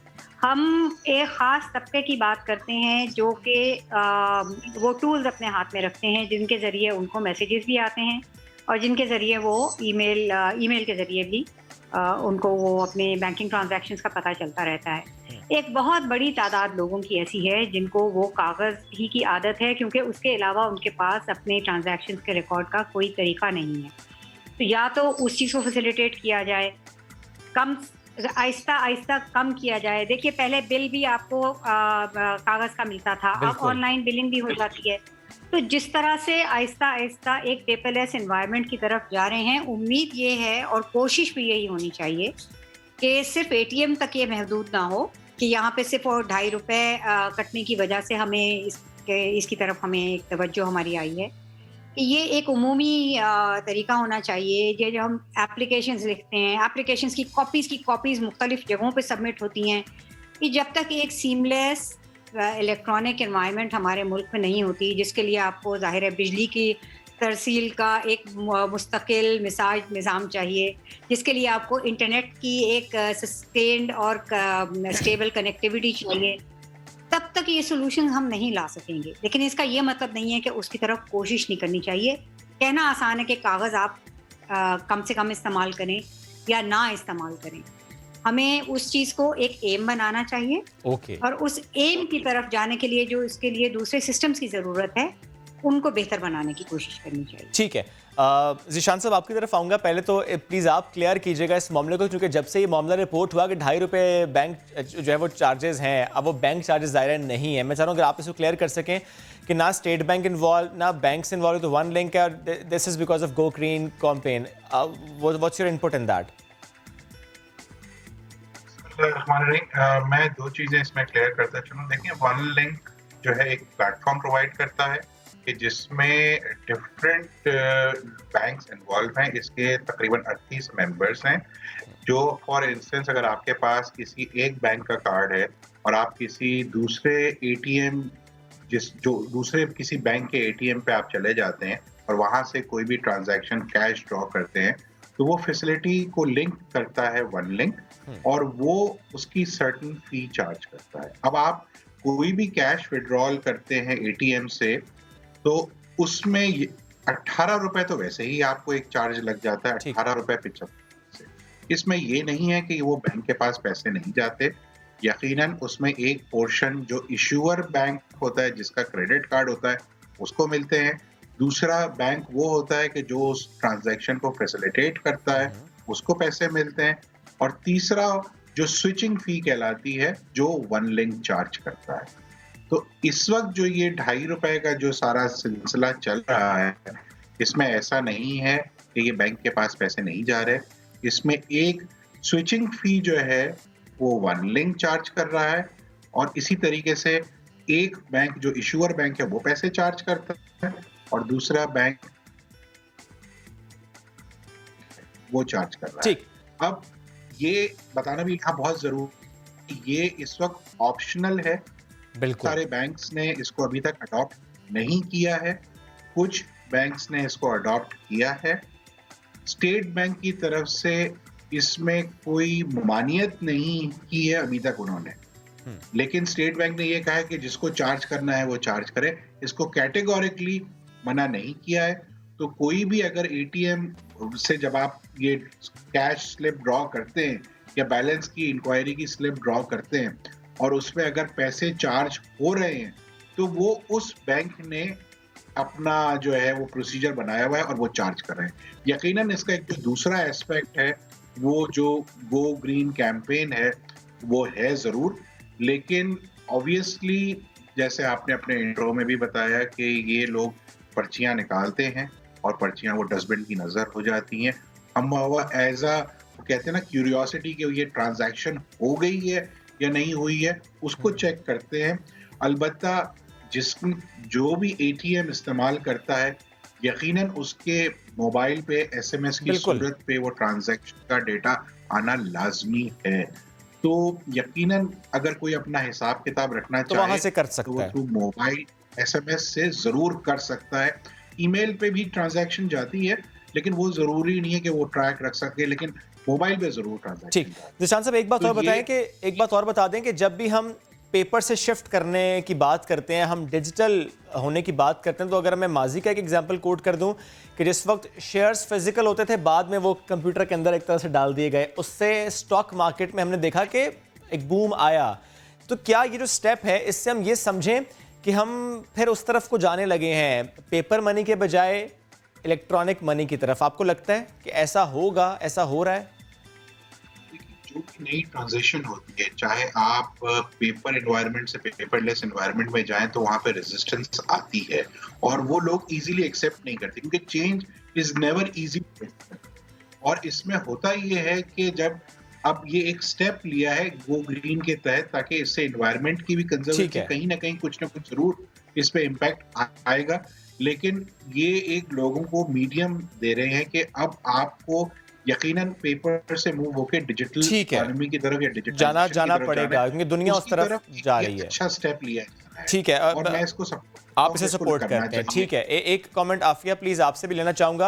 हम एक ख़ास तबके की बात करते हैं जो कि वो टूल्स अपने हाथ में रखते हैं जिनके ज़रिए उनको मैसेजेस भी आते हैं और जिनके ज़रिए वो ईमेल के ज़रिए भी उनको वो अपने बैंकिंग ट्रांजैक्शंस का पता चलता रहता है। एक बहुत बड़ी तादाद लोगों की ऐसी है जिनको वो कागज़ ही की आदत है, क्योंकि उसके अलावा उनके पास अपने ट्रांजैक्शंस के रिकॉर्ड का कोई तरीका नहीं है। तो या तो उस चीज़ को फैसिलिटेट किया जाए, कम आहिस्ता आहिस्ता कम किया जाए। देखिए, पहले बिल भी आपको कागज़ का मिलता था, अब ऑनलाइन बिलिंग भी हो जाती है। तो जिस तरह से आहिस्ता आहिस्ता एक पेपरलेस एनवायरनमेंट की तरफ जा रहे हैं, उम्मीद ये है और कोशिश भी यही होनी चाहिए कि सिर्फ एटीएम तक ये महदूद ना हो कि यहाँ पे सिर्फ और ₹2.5 कटने की वजह से हमें इसकी तरफ हमें एक तवज्जो हमारी आई है। ये एक उमूमी तरीका होना चाहिए। जो हम एप्लीकेशंस लिखते हैं, एप्लीकेशंस की कॉपीज़ मुख्तलिफ जगहों पे सबमिट होती हैं, कि जब तक एक सीमलेस इलेक्ट्रॉनिक एनवायरनमेंट हमारे मुल्क में नहीं होती, जिसके लिए आपको ज़ाहिर है बिजली की तरसील का एक मुस्तकिल मिसाज निज़ाम चाहिए, जिसके लिए आपको इंटरनेट की एक सस्टेन्ड और स्टेबल कनेक्टिविटी चाहिए, तब तक ये सॉल्यूशन हम नहीं ला सकेंगे। लेकिन इसका ये मतलब नहीं है कि उसकी तरफ कोशिश नहीं करनी चाहिए। कहना आसान है कि कागज़ आप कम से कम इस्तेमाल करें या ना इस्तेमाल करें। हमें उस चीज़ को एक एम बनाना चाहिए। और उस एम की तरफ जाने के लिए जो इसके लिए दूसरे सिस्टम्स की ज़रूरत है, उनको बेहतर बनाने की कोशिश करनी चाहिए। ठीक है, ज़ीशान साहब आपकी तरफ आऊँगा। पहले तो प्लीज़ आप क्लियर कीजिएगा इस मामले को, क्योंकि जब से ये मामला रिपोर्ट हुआ कि ₹2.5 बैंक जो है वो चार्जेस हैं, अब वो बैंक चार्जेस ज़ाहिर नहीं है। मैं चाह रहा हूँ अगर आप इसको क्लियर कर सकें कि ना स्टेट बैंक इन्वॉल्व, ना बैंक्स इन्वॉल्व, तो वन लिंक है, this is because of go green campaign. What's your input in that? मैं दो चीज़ें इसमें क्लियर करता चलूँ। देखिए, वन लिंक जो है एक प्लेटफॉर्म प्रोवाइड करता है कि जिसमें डिफरेंट बैंक्स इन्वॉल्व हैं। इसके तकरीबन 38 मेंबर्स हैं। जो फॉर इंस्टेंस अगर आपके पास किसी एक बैंक का कार्ड है और आप किसी दूसरे एटीएम दूसरे किसी बैंक के एटीएम पे आप चले जाते हैं और वहाँ से कोई भी ट्रांजैक्शन कैश ड्रॉ करते हैं, तो वो फैसिलिटी को लिंक करता है वन लिंक और वो उसकी सर्टेन फी चार्ज करता है। अब आप कोई भी कैश विड्रॉल करते हैं एटीएम से, तो उसमें ₹18 तो वैसे ही आपको एक चार्ज लग जाता है, ठीक। ₹18.75। इसमें ये नहीं है कि वो बैंक के पास पैसे नहीं जाते। यकीनन उसमें एक पोर्शन जो इश्यूअर बैंक होता है, जिसका क्रेडिट कार्ड होता है, उसको मिलते हैं। दूसरा बैंक वो होता है कि जो उस ट्रांजैक्शन को फैसिलिटेट करता है, उसको पैसे मिलते हैं। और तीसरा जो स्विचिंग फी कहलाती है, जो वन लिंक चार्ज करता है। तो इस वक्त जो ये ₹2.5 का जो सारा सिलसिला चल रहा है, इसमें ऐसा नहीं है कि ये बैंक के पास पैसे नहीं जा रहे। इसमें एक स्विचिंग फी जो है वो वन लिंक चार्ज कर रहा है, और इसी तरीके से एक बैंक जो इशूअर बैंक है वो पैसे चार्ज करता है, और दूसरा बैंक वो चार्ज कर रहा है। ठीक। अब ये बताना भी यहाँ बहुत जरूरी, ये इस वक्त ऑप्शनल है। बिल्कुल। सारे बैंक्स ने इसको अभी तक अडॉप्ट नहीं किया है, कुछ बैंक्स ने इसको अडॉप्ट किया है। स्टेट बैंक की तरफ से इसमें कोई ममानियत नहीं की है अभी तक उन्होंने, लेकिन स्टेट बैंक ने ये कहा है कि जिसको चार्ज करना है वो चार्ज करे। इसको कैटेगोरिकली मना नहीं किया है। तो कोई भी अगर एटीएम से जब आप ये कैश स्लिप ड्रॉ करते हैं या बैलेंस की इंक्वायरी की स्लिप ड्रॉ करते हैं और उसमें अगर पैसे चार्ज हो रहे हैं, तो वो उस बैंक ने अपना जो है वो प्रोसीजर बनाया हुआ है और वो चार्ज कर रहे हैं। यकीनन इसका एक जो दूसरा एस्पेक्ट है, वो जो गो ग्रीन कैंपेन है, वो है ज़रूर, लेकिन ऑब्वियसली जैसे आपने अपने इंट्रो में भी बताया कि ये लोग पर्चियां निकालते हैं और पर्चियां वो डस्टबिन की नज़र हो जाती हैं। हम वो एज अ कहते हैं ना क्यूरियोसिटी कि ये ट्रांजैक्शन हो गई है या नहीं हुई है, उसको चेक करते हैं। अलबत्ता जो भी एटीएम इस्तेमाल करता है, यकीनन उसके मोबाइल पे एसएमएस की सूरत पे वो ट्रांजैक्शन का डेटा आना लाजमी है। तो यकीनन अगर कोई अपना हिसाब किताब रखना तो चाहे वहां से कर सकता है, तो वो मोबाइल एसएमएस से जरूर कर सकता है। ईमेल पे भी ट्रांजैक्शन जाती है, लेकिन वो जरूरी नहीं है कि वो ट्रैक रख सके, लेकिन मोबाइल पे जरूर ट्रांजैक्शन। ठीक। निशान साहब एक बात और बताएं कि एक बात और बता दें कि जब भी हम पेपर से शिफ्ट करने की बात करते हैं, हम डिजिटल होने की बात करते हैं, तो अगर मैं माजी का एक एग्जांपल कोट कर दूं कि जिस वक्त शेयर्स फिजिकल होते थे, बाद में वो कंप्यूटर के अंदर एक तरह से डाल दिए गए, उससे स्टॉक मार्केट में हमने देखा कि एक बूम आया। तो क्या ये जो स्टेप है, इससे हम ये समझें कि हम फिर उस तरफ को जाने लगे हैं, पेपर मनी के बजाय इलेक्ट्रॉनिक मनी की तरफ? आपको लगता है कि ऐसा होगा, ऐसा हो रहा है? जो भी नई ट्रांजिशन होती है, चाहे आप पेपर एनवायरनमेंट से पेपरलेस एनवायरनमेंट में जाएं, तो वहां पे रेजिस्टेंस आती है और वो लोग इजीली एक्सेप्ट नहीं करते, क्योंकि चेंज इज नेवर इजी। और इसमें होता ये है कि जब अब ये एक स्टेप लिया है गो ग्रीन के तहत, ताकि इससे एनवायरनमेंट की भी कंजर्वेंसी कहीं ना कहीं कुछ ना कुछ जरूर इस पे इम्पैक्ट आएगा। लेकिन ये एक लोगों को मीडियम दे रहे हैं कि अब आपको यकीनन पेपर से मूव होकर डिजिटल इकोनॉमी की तरफ या डिजिटल जाना पड़ेगा, क्योंकि दुनिया उस तरफ जा रही है। अच्छा स्टेप लिया है। ठीक है, और मैं इसको आप इसे सपोर्ट करते हैं। ठीक है, एक कमेंट आफिया प्लीज आपसे भी लेना चाहूंगा।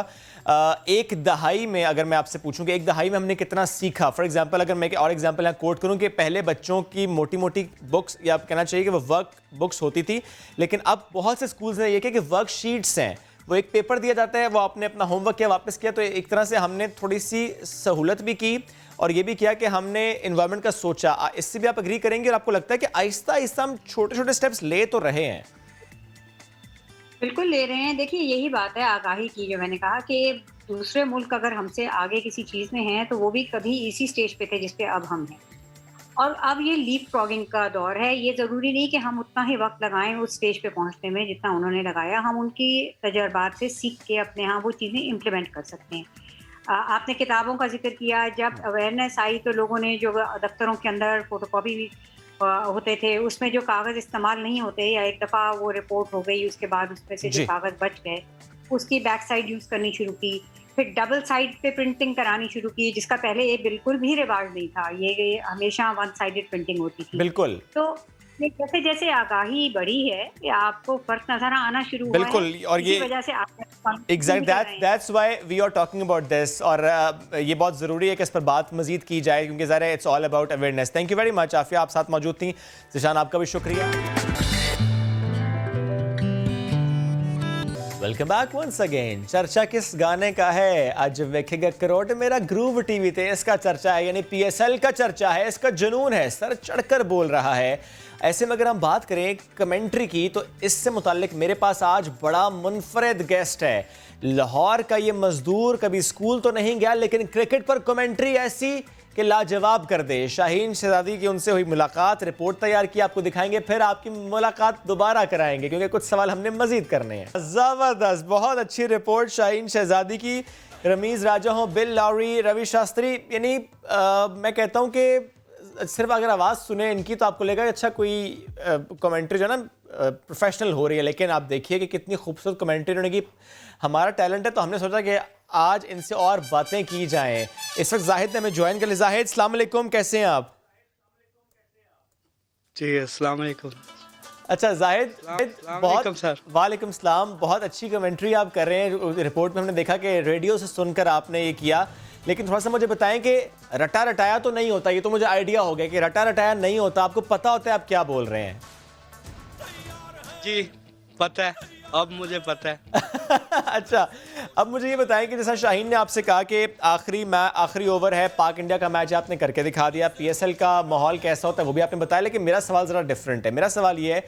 एक दहाई में अगर मैं आपसे पूछूं कि एक दहाई में हमने कितना सीखा, फॉर एग्जांपल अगर मैं और एग्जांपल यहाँ कोट करूं कि पहले बच्चों की मोटी मोटी बुक्स, या आप कहना चाहिए कि वो वर्क बुक्स होती थी, लेकिन अब बहुत से स्कूल्स ने ये किया कि वर्कशीट्स हैं, वो एक पेपर दिया जाता है, वो आपने अपना होमवर्क किया, वापस किया। तो एक तरह से हमने थोड़ी सी सहूलत भी की और ये भी किया कि हमने एनवायरनमेंट का सोचा। इससे भी आप एग्री करेंगे और आपको लगता है कि आहिस्ता आहिस्ता हम छोटे छोटे स्टेप्स ले तो रहे हैं? बिल्कुल ले रहे हैं। देखिए यही बात है आगाही की, जो मैंने कहा कि दूसरे मुल्क अगर हमसे आगे किसी चीज़ में हैं तो वो भी कभी इसी स्टेज पे थे जिस पे अब हम हैं, और अब ये लीप फ्रॉगिंग का दौर है। ये ज़रूरी नहीं कि हम उतना ही वक्त लगाएं उस स्टेज पे पहुंचने में जितना उन्होंने लगाया। हम उनकी तजर्बात से सीख के अपने यहाँ वो चीज़ें इम्प्लीमेंट कर सकते हैं। आपने किताबों का जिक्र किया, जब अवेयरनेस आई तो लोगों ने जो दफ्तरों के अंदर फोटोकॉपी होते थे उसमें जो कागज़ इस्तेमाल नहीं होते, या एक दफ़ा वो रिपोर्ट हो गई उसके बाद उसमें से जो कागज़ बच गए उसकी बैक साइड यूज़ करनी शुरू की। फिर डबल साइड पे प्रिंटिंग करानी शुरू की, जिसका पहले ये बिल्कुल भी रिवाज नहीं था। ये हमेशा वन साइडेड प्रिंटिंग होती थी। बिल्कुल। तो जैसे जैसे आगाही बढ़ी है, आपको फर्क नजर आना शुरू हुआ है। बिल्कुल, और ये वजह से exact that's why we are talking about this. और ये बहुत ज़रूरी है कि इस पर बात मजीद की जाए, क्योंकि ज़रा it's all about awareness. Thank you very much Afia, आप साथ मौजूद थी। जिशान आपका भी शुक्रिया। Welcome back once again. चर्चा किस गाने का है? आज देखेगा करोड़ मेरा ग्रूव टीवी ते इसका चर्चा है, यानी PSL का चर्चा है, इसका जुनून है, सर चढ़कर बोल रहा है। ऐसे में अगर हम बात करें कमेंट्री की तो इससे मुताल्लिक मेरे पास आज बड़ा मुनफरिद गेस्ट है। लाहौर का ये मजदूर कभी स्कूल तो नहीं गया, लेकिन क्रिकेट पर कमेंट्री ऐसी कि लाजवाब कर दे। शाहीन शहजादी की उनसे हुई मुलाकात, रिपोर्ट तैयार की, आपको दिखाएंगे, फिर आपकी मुलाकात दोबारा कराएंगे क्योंकि कुछ सवाल हमने मजीद करने हैं। जबरदस्त, बहुत अच्छी रिपोर्ट शाहीन शहजादी की। रमीज राजा हो, बिल लॉरी, रवि शास्त्री, यानी मैं कहता हूं कि सिर्फ अगर आवाज़ सुने इनकी तो आपको लगेगा अच्छा कोई कमेंट्री जो है ना प्रोफेशनल हो रही है, लेकिन आप देखिए कि कितनी खूबसूरत कमेंट्री उन्होंने की। हमारा टैलेंट है तो हमने सोचा कि आज इनसे और बातें की जाएं। इस वक्त जाहिद ने हमें ज्वाइन कर लिया। जाहिद, अस्सलाम वालेकुम, कैसे हैं आप? जी अस्सलाम वालेकुम। अच्छा जाहिद, बहुत सर। वालेकुम सलाम। बहुत अच्छी कमेंट्री आप कर रहे हैं। रिपोर्ट में हमने देखा कि रेडियो से सुनकर आपने ये किया, लेकिन थोड़ा सा मुझे बताएं कि रटा रटाया तो नहीं होता। ये तो मुझे आइडिया हो गया कि रटा रटाया नहीं होता, आपको पता होता है आप क्या बोल रहे हैं। जी पता है, अब मुझे पता है। अच्छा, अब मुझे ये बताएं कि जैसा शाहीन ने आपसे कहा कि आखिरी ओवर है, पाक इंडिया का मैच आपने करके दिखा दिया, PSL का माहौल कैसा होता है वो भी आपने बताया, लेकिन मेरा सवाल ज़रा डिफरेंट है। मेरा सवाल ये है,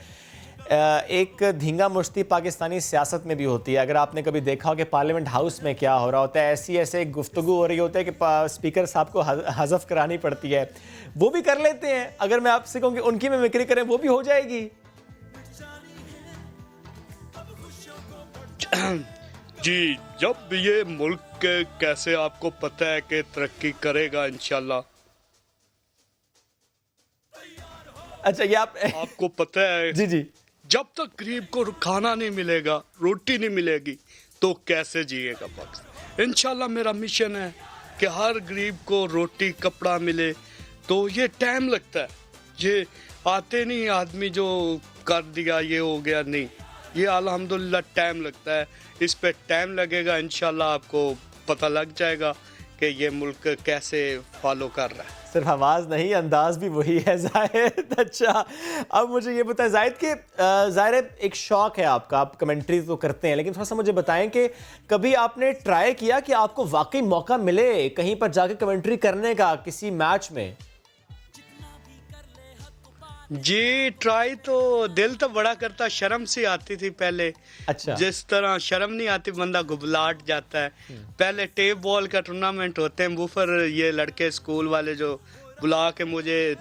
एक धींगा मुश्ती पाकिस्तानी सियासत में भी होती है। अगर आपने कभी देखा हो कि पार्लियामेंट हाउस में क्या हो रहा होता है, ऐसे गुफ्तगू हो रही होती है कि स्पीकर साहब को हज़फ करानी पड़ती है, वो भी कर लेते हैं। अगर मैं आपसे कहूँ कि उनकी मिमिक्री करें वो भी हो जाएगी? जी, जब ये मुल्क कैसे आपको पता है कि तरक्की करेगा इंशाल्लाह। अच्छा, ये आपको पता है जी जी, जब तक गरीब को खाना नहीं मिलेगा, रोटी नहीं मिलेगी, तो कैसे जिएगा पाकिस्तान। इंशाल्लाह मेरा मिशन है कि हर गरीब को रोटी कपड़ा मिले। तो ये टाइम लगता है, ये आते नहीं आदमी जो कर दिया ये हो गया, नहीं, ये अल्हम्दुलिल्लाह टाइम लगता है। इस पे टाइम लगेगा, इंशाल्लाह आपको पता लग जाएगा कि ये मुल्क कैसे फॉलो कर रहा है। सिर्फ आवाज़ नहीं, अंदाज भी वही है जाहिद। अच्छा, अब मुझे ये बताएं जाहिद कि ज़ाहिर है एक शौक़ है आपका, आप कमेंट्री तो करते हैं, लेकिन थोड़ा सा मुझे बताएं कि कभी आपने ट्राई किया कि आपको वाकई मौका मिले कहीं पर जाके कमेंट्री करने का किसी मैच में? जी ट्राई तो दिल तो बड़ा करता, शर्म सी आती थी पहले। अच्छा, जिस तरह शर्म नहीं आती बंदा घुबलाहट जाता है। पहले टेप बॉल का टूर्नामेंट होते हैं, वूफर ये लड़के स्कूल वाले जो बुला के मुझे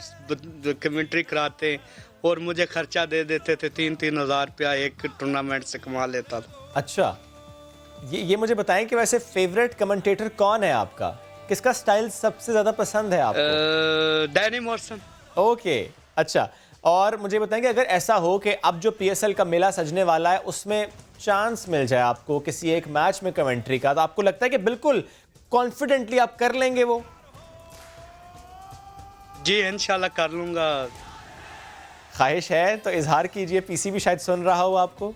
कमेंट्री कराते हैं और मुझे खर्चा दे देते थे, 3-3 हज़ार रुपया एक टूर्नामेंट से कमा लेता था। अच्छा, ये मुझे बताएं कि वैसे फेवरेट कमेंटेटर कौन है आपका? किसका स्टाइल सबसे ज़्यादा पसंद है आपको? Danny Morrison. ओके, अच्छा, और मुझे बताएं कि अगर ऐसा हो कि अब जो PSL का मेला सजने वाला है उसमें चांस मिल जाए आपको किसी एक मैच में कमेंट्री का, तो आपको लगता है कि बिल्कुल कॉन्फिडेंटली आप कर लेंगे वो? जी इंशाल्लाह कर लूंगा। ख्वाहिश है तो इजहार कीजिए, PC भी शायद सुन रहा हो आपको।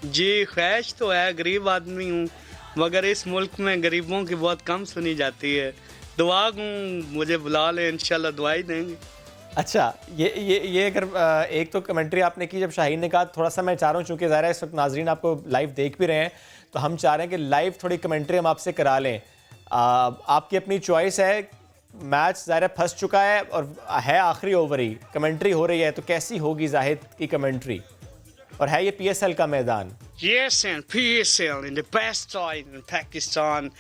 जी ख्वाहिश तो है, गरीब आदमी हूँ, मगर इस मुल्क में गरीबों की बहुत कम सुनी जाती है। दुआ मुझे बुला ले, इंशाल्लाह दुआ ही देंगे। अच्छा, ये अगर एक तो कमेंट्री आपने की जब शाहीन ने कहा, थोड़ा सा मैं चाह रहा हूँ, चूँकि ज़ाहिर है इस वक्त नाजरीन आपको लाइव देख भी रहे हैं, तो हम चाह रहे हैं कि लाइव थोड़ी कमेंट्री हम आपसे करा लें। आपकी अपनी चॉइस है, मैच ज़ाहिर है फंस चुका है और है आखिरी ओवर ही, कमेंट्री हो रही है, तो कैसी होगी जाहिद की कमेंट्री? और है ये PSL का मैदान। Yes, and PSL in the best side in Pakistan,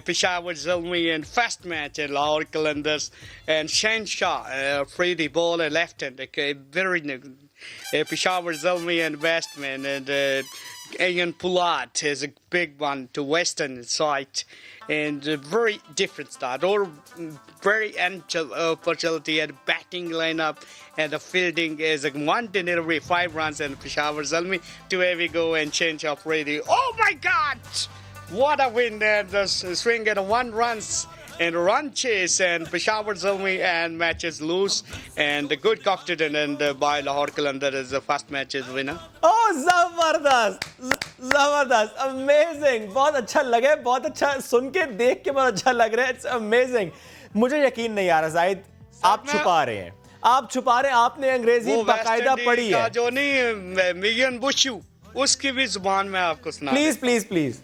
Peshawar Zalmi and fast match at Lahore Qalandars and Shanshaw, Freddie bowler left hand, very Peshawar Zalmi and Westman and Ian Pulat is a big one to western side and very different start or very opportunity at batting lineup and the fielding is a one delivery 5 runs and Peshawar Zalmi 2 heavy go and change of ready. Oh my God, what a win there, the swing at 1 runs and run chase and Peshawar Zalmi and matches loose and the good captain and by Lahore Qalandar is the first matches winner. Oh, जबरदस्त, अमेजिंग, बहुत अच्छा लगे, बहुत अच्छा सुन के, देख के बहुत अच्छा लग रहा है, इट्स अमेजिंग। मुझे यकीन नहीं आ रहा जाहिद, आप छुपा रहे हैं, आपने अंग्रेजी बाकायदा पढ़ी है। जो नहीं मिलियन बुशू उसकी भी जुबान में आपको सुना please please please.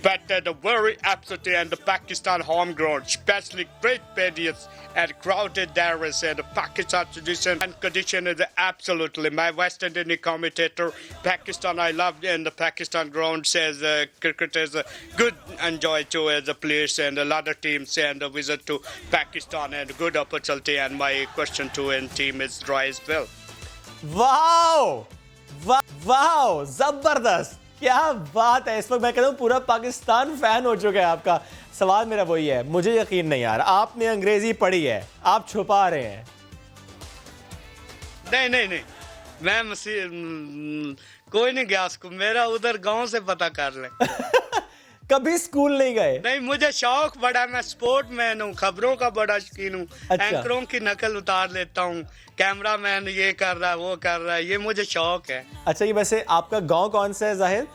Batted very absently and the Pakistan home ground, especially great periods and crowded areas and the Pakistan tradition and condition is absolutely my West Indian commentator. Pakistan I love and the Pakistan grounds as cricket is a good enjoy to as a place and a lot of teams and a visit to Pakistan and good opportunity and my question to and team is dry as well. Wow wow जबरदस्त, क्या बात है। इस वक्त मैं कहता हूँ पूरा पाकिस्तान फैन हो चुका है आपका। सवाल मेरा वही है, मुझे यकीन नहीं आ रहा आपने अंग्रेजी पढ़ी है, आप छुपा रहे हैं। नहीं मैं कोई नहीं गया उसको, मेरा उधर गांव से पता कर ले। कभी स्कूल नहीं गए? नहीं, मुझे शौक बड़ा, मैं स्पोर्ट मैन हूँ, खबरों का बड़ा शौकीन हूँ। अच्छा। एंकरों की नकल उतार लेता हूँ, कैमरा मैन ये कर रहा है वो कर रहा है, ये मुझे शौक है। अच्छा, ये वैसे आपका गांव कौन सा है जाहिद?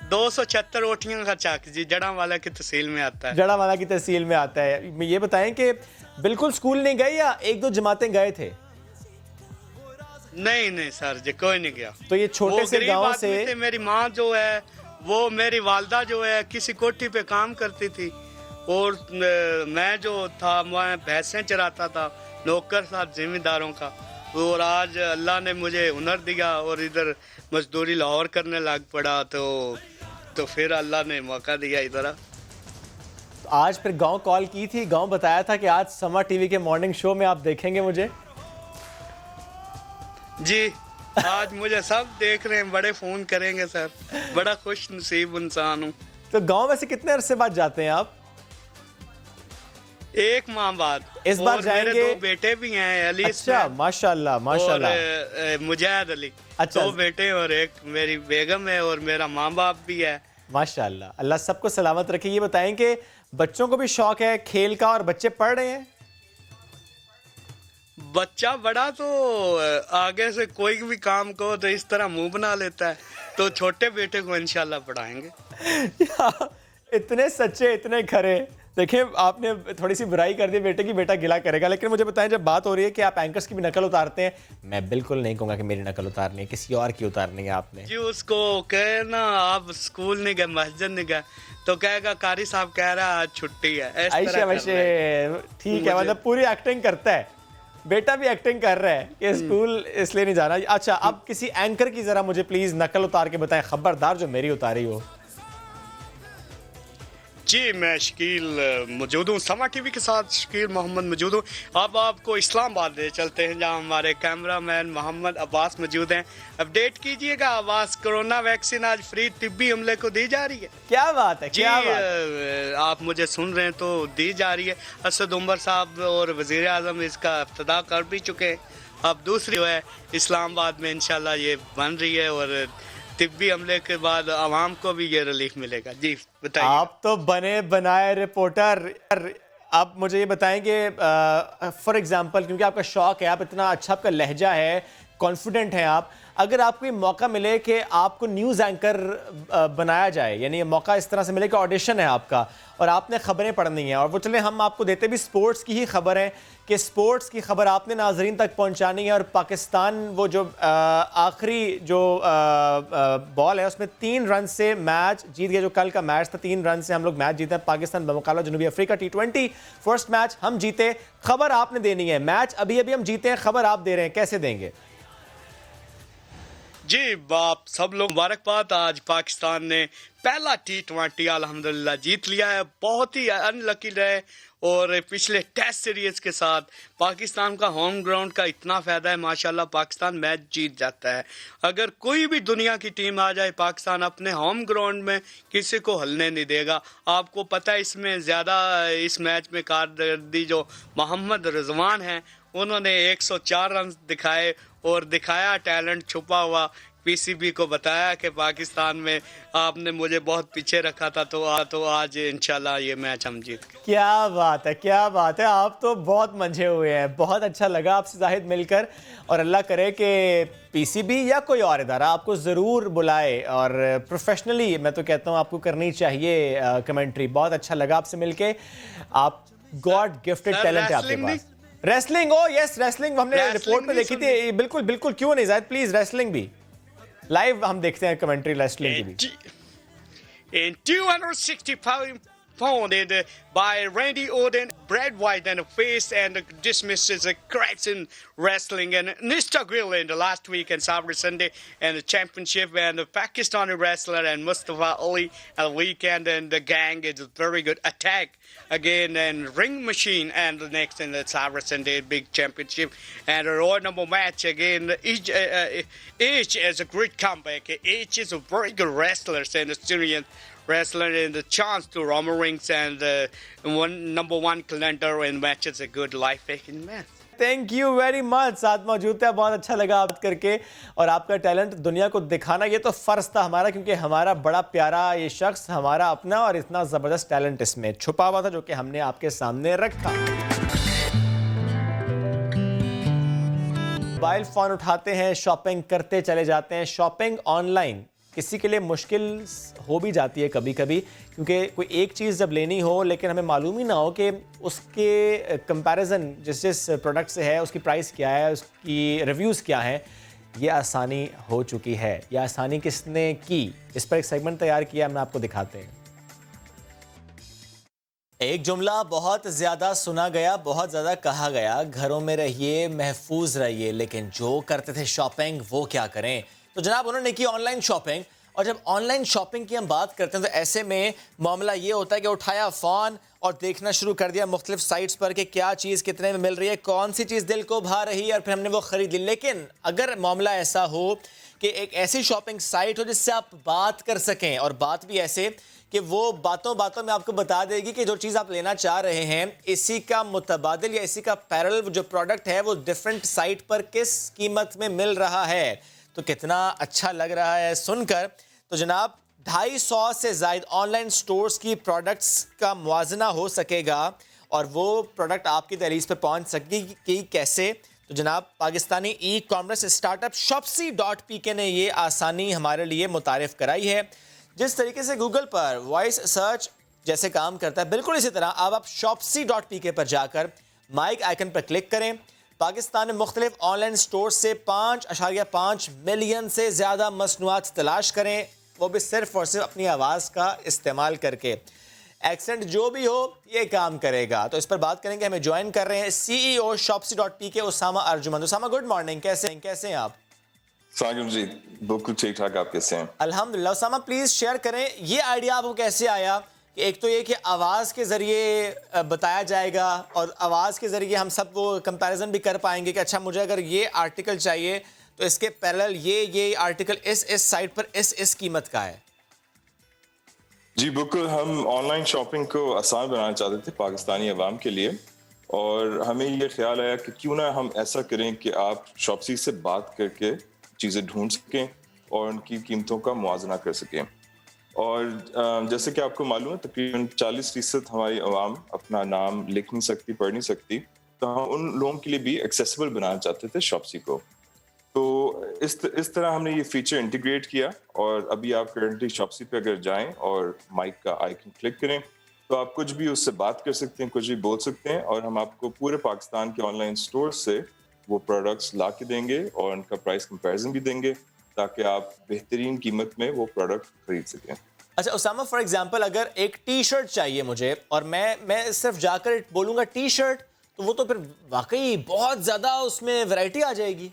276 रोटियां का चाक जी, जड़ावाला की तहसील में आता है। जड़ावाला की तहसील में आता है। ये बताएं कि बिल्कुल स्कूल नहीं गए या एक दो जमातें गए थे? नहीं सर जी, कोई नहीं गया। तो ये छोटे से गांव से मेरी माँ जो है वो मेरी वालदा जो है किसी कोठी पे काम करती थी और मैं जो था मैं भैंसें चराता था, नौकर था जिम्मेदारों का। और आज अल्लाह ने मुझे हुनर दिया और इधर मजदूरी लाहौर करने लग पड़ा, तो फिर अल्लाह ने मौका दिया इधर। आज फिर गांव कॉल की थी, गांव बताया था कि आज समा टीवी के मॉर्निंग शो में आप देखेंगे मुझे। जी आज मुझे सब देख रहे हैं, बड़े फोन करेंगे सर, बड़ा खुश नसीब इंसान हूँ। तो गांव में से कितने अरसे बाद जाते हैं आप? एक माह बाद। इस बार जाएंगे? मेरे 2 बेटे भी हैं, अली अच्छा, माशाल्लाह माशाल्लाह। और मुजाहिद अली। अच्छा। 2 बेटे और एक मेरी बेगम है और मेरा माँ बाप भी है। माशाल्लाह, अल्लाह सबको सलामत रखे। ये बताएं कि बच्चों को भी शौक है खेल का और बच्चे पढ़ रहे हैं? बच्चा बड़ा तो आगे से कोई भी काम को तो इस तरह मुंह बना लेता है, तो छोटे बेटे को इंशाल्लाह पढ़ाएंगे। इतने सच्चे, इतने खरे। देखिए आपने थोड़ी सी बुराई कर दी बेटे की, बेटा गिला करेगा। लेकिन मुझे बताएं, जब बात हो रही है कि आप एंकर्स की भी नकल उतारते हैं, मैं बिल्कुल नहीं कहूँगा कि मेरी नकल उतारनी है, किसी और की उतारनी है आपने। जी उसको कहे ना आप स्कूल नहीं गए, मस्जिद नहीं गए, तो कहेगा कारी साहब कह रहा है आज छुट्टी है। ऐशा वैसे ठीक है, मतलब पूरी एक्टिंग करता है। बेटा भी एक्टिंग कर रहा है कि स्कूल इसलिए नहीं जाना। अच्छा, अब किसी एंकर की जरा मुझे प्लीज नकल उतार के बताएं, खबरदार जो मेरी उतारी हो। जी मैं शकील मौजूद हूँ, समा टीवी के साथ शकील मोहम्मद मौजूद हूँ। अब आपको इस्लामाबाद ले चलते हैं जहाँ हमारे कैमरामैन मोहम्मद अब्बास मौजूद हैं। अपडेट कीजिएगा अब्बास, कोरोना वैक्सीन आज फ्री तिब्बी अमले को दी जा रही है। क्या बात है, जी क्या बात? आप मुझे सुन रहे हैं तो दी जा रही है। असद उमर साहब और वजीर आजम इसका इब्तिदा कर भी चुके हैं। अब दूसरी जो है इस्लामाबाद में इंशाल्लाह ये बन रही है और तिब्बी हमले के बाद आवाम को भी ये रिलीफ मिलेगा। जी बताइए। आप तो बने बनाए रिपोर्टर। आप मुझे ये बताएं कि फॉर एग्जांपल, क्योंकि आपका शौक है, आप इतना अच्छा आपका लहजा है, कॉन्फिडेंट हैं आप, अगर आपको ये मौका मिले कि आपको न्यूज़ एंकर बनाया जाए, यानी ये मौका इस तरह से मिले कि ऑडिशन है आपका और आपने खबरें पढ़नी है, और वो चले हम आपको देते भी स्पोर्ट्स की ही खबर है कि स्पोर्ट्स की खबर आपने नाजरीन तक पहुंचानी है, और पाकिस्तान वो जो आखिरी जो बॉल है उसमें 3 रन से मैच जीत गया। जो कल का मैच था 3 रन से हम लोग मैच जीते। पाकिस्तान बमुकाबला जनूबी अफ्रीका T20 फर्स्ट मैच हम जीते। खबर आपने देनी है, मैच अभी अभी हम जीते हैं, खबर आप दे रहे हैं, कैसे देंगे? जी बाप सब लोग मुबारकबाद, आज पाकिस्तान ने पहला T20 अल्हम्दुलिल्लाह जीत लिया है। बहुत ही अनलकी रहे और पिछले टेस्ट सीरीज के साथ पाकिस्तान का होम ग्राउंड का इतना फ़ायदा है, माशाल्लाह पाकिस्तान मैच जीत जाता है। अगर कोई भी दुनिया की टीम आ जाए, पाकिस्तान अपने होम ग्राउंड में किसी को हलने नहीं देगा। आपको पता है इसमें ज़्यादा इस मैच में कारकर्दगी जो मोहम्मद रिजवान हैं, उन्होंने 104 रन दिखाए और दिखाया टैलेंट छुपा हुआ। पीसीबी को बताया कि पाकिस्तान में आपने मुझे बहुत पीछे रखा था, तो आज इंशाल्लाह ये मैच हम जीत गए। क्या बात है, क्या बात है। आप तो बहुत मंझे हुए हैं। बहुत अच्छा लगा आपसे जाहिद मिलकर, और अल्लाह करे कि पीसीबी या कोई और इदारा आपको ज़रूर बुलाए, और प्रोफेशनली मैं तो कहता हूँ आपको करनी चाहिए कमेंट्री। बहुत अच्छा लगा आपसे मिलके। आप गॉड गिफ्टेड टैलेंट है आपके पास। रेसलिंग, ओ यस रेसलिंग हमने Wrestling रिपोर्ट में भी देखी थी, बिल्कुल बिल्कुल, क्यों नहीं जायद, प्लीज रेसलिंग भी लाइव हम देखते हैं, कमेंट्री रेसलिंग की भी। In 260 pounded by Randy Orton, Brad White and the face and dismisses the cracks in wrestling and Nista Grill in the last week and Saturday Sunday and the championship and the Pakistani wrestler and Mustafa Ali and the weekend and the gang is a very good attack again and Ring Machine and the next in the Saturday Sunday big championship and a Royal Number match again. H is a great comeback. H is a very good wrestler and a Syrian wrestler and the chance to Roman Reigns and number one calendar and matches a good life making match. Thank you very much, साथ मौजूद थे, बहुत अच्छा लगा बात करके और आपका टैलेंट दुनिया को दिखाना ये तो फर्ज था हमारा, क्योंकि हमारा बड़ा प्यारा ये शख्स हमारा अपना और इतना जबरदस्त टैलेंट इसमें छुपा हुआ था जो कि हमने आपके सामने रखा। मोबाइल फोन उठाते हैं, शॉपिंग करते चले जाते हैं। शॉपिंग ऑनलाइन किसी के लिए मुश्किल हो भी जाती है कभी कभी, क्योंकि कोई एक चीज़ जब लेनी हो लेकिन हमें मालूम ही ना हो कि उसके कंपैरिजन जिस प्रोडक्ट से है उसकी प्राइस क्या है, उसकी रिव्यूज़ क्या हैं। ये आसानी हो चुकी है। ये आसानी किसने की, इस पर एक सेगमेंट तैयार किया, हम आपको दिखाते हैं। एक जुमला बहुत ज़्यादा सुना गया, बहुत ज़्यादा कहा गया, घरों में रहिए, महफूज रहिए, लेकिन जो करते थे शॉपिंग वो क्या करें। तो जनाब उन्होंने की ऑनलाइन शॉपिंग, और जब ऑनलाइन शॉपिंग की हम बात करते हैं तो ऐसे में मामला ये होता है कि उठाया फ़ोन और देखना शुरू कर दिया मुख्तलिफ साइट्स पर कि क्या चीज़ कितने में मिल रही है, कौन सी चीज़ दिल को भा रही है, और फिर हमने वो ख़रीद ली। लेकिन अगर मामला ऐसा हो कि एक ऐसी शॉपिंग साइट हो जिससे आप बात कर सकें, और बात भी ऐसे कि वो बातों बातों में आपको बता देगी कि जो चीज़ आप लेना चाह रहे हैं इसी का मुतबादिल या इसी का पैरेलल जो प्रोडक्ट है वो डिफरेंट साइट पर किस कीमत में मिल रहा है, तो कितना अच्छा लग रहा है सुनकर। तो जनाब 250 से ज़ायद ऑनलाइन स्टोर्स की प्रोडक्ट्स का मुआजना हो सकेगा और वो प्रोडक्ट आपकी दहलीज पे पहुंच सकेगी कि कैसे। तो जनाब Pakistani e commerce startup shopsy.pk ने ये आसानी हमारे लिए मुतारिफ़ कराई है। जिस तरीके से गूगल पर वॉइस सर्च जैसे काम करता है, बिल्कुल इसी तरह अब आप shopsy.pk पर जाकर माइक आइकन पर क्लिक करें। पाकिस्तान में मुख्तलिफ ऑनलाइन स्टोर से 5.5 मिलियन से ज़्यादा मसनूआत तलाश करें, वो भी सिर्फ और सिर्फ अपनी आवाज़ का इस्तेमाल करके। एक्सेंट जो भी हो ये काम करेगा। तो इस पर बात करेंगे, हमें ज्वाइन कर रहे हैं CEO shopsy.pk Usama Arjumand. Usama good morning, कैसे हैं आप? साकिब जी बिल्कुल ठीक ठाक, आप कैसे हैं? अल्हम्दुलिल्लाह। उसामा प्लीज़ शेयर करें ये आइडिया आपको कैसे आया कि एक तो ये कि आवाज़ के ज़रिए बताया जाएगा और आवाज़ के ज़रिए हम सब वो कंपैरिजन भी कर पाएंगे कि अच्छा मुझे अगर ये आर्टिकल चाहिए तो इसके पैरेलल ये आर्टिकल इस साइट पर इस कीमत का है। जी बिल्कुल, हम ऑनलाइन शॉपिंग को आसान बनाना चाहते थे पाकिस्तानी अवाम के लिए, और हमें ये ख्याल आया कि क्यों ना हम ऐसा करें कि आप शॉपसी से बात करके चीज़ें ढूंढ सकें और उनकी कीमतों का मुआवजा कर सकें। और जैसे कि आपको मालूम है तकरीबन 40% हमारी आवाम अपना नाम लिख नहीं सकती, पढ़ नहीं सकती, तो हम उन लोगों के लिए भी एक्सेसिबल बनाना चाहते थे शॉपसी को। तो इस तरह हमने ये फीचर इंटीग्रेट किया, और अभी आप करंटली शॉपसी पे अगर जाएं और माइक का आइकन क्लिक करें तो आप कुछ भी उससे बात कर सकते हैं, कुछ भी बोल सकते हैं, और हम आपको पूरे पाकिस्तान के ऑनलाइन स्टोर से वो प्रोडक्ट्स ला के देंगे और उनका प्राइस कंपैरिजन भी देंगे ताकि आप बेहतरीन कीमत में वो प्रोडक्ट खरीद सकें। अच्छा उसामा, फॉर एग्जांपल अगर एक टी शर्ट चाहिए मुझे और मैं सिर्फ जाकर बोलूँगा टी शर्ट, तो वो तो फिर वाकई बहुत ज़्यादा उसमें वैरायटी आ जाएगी।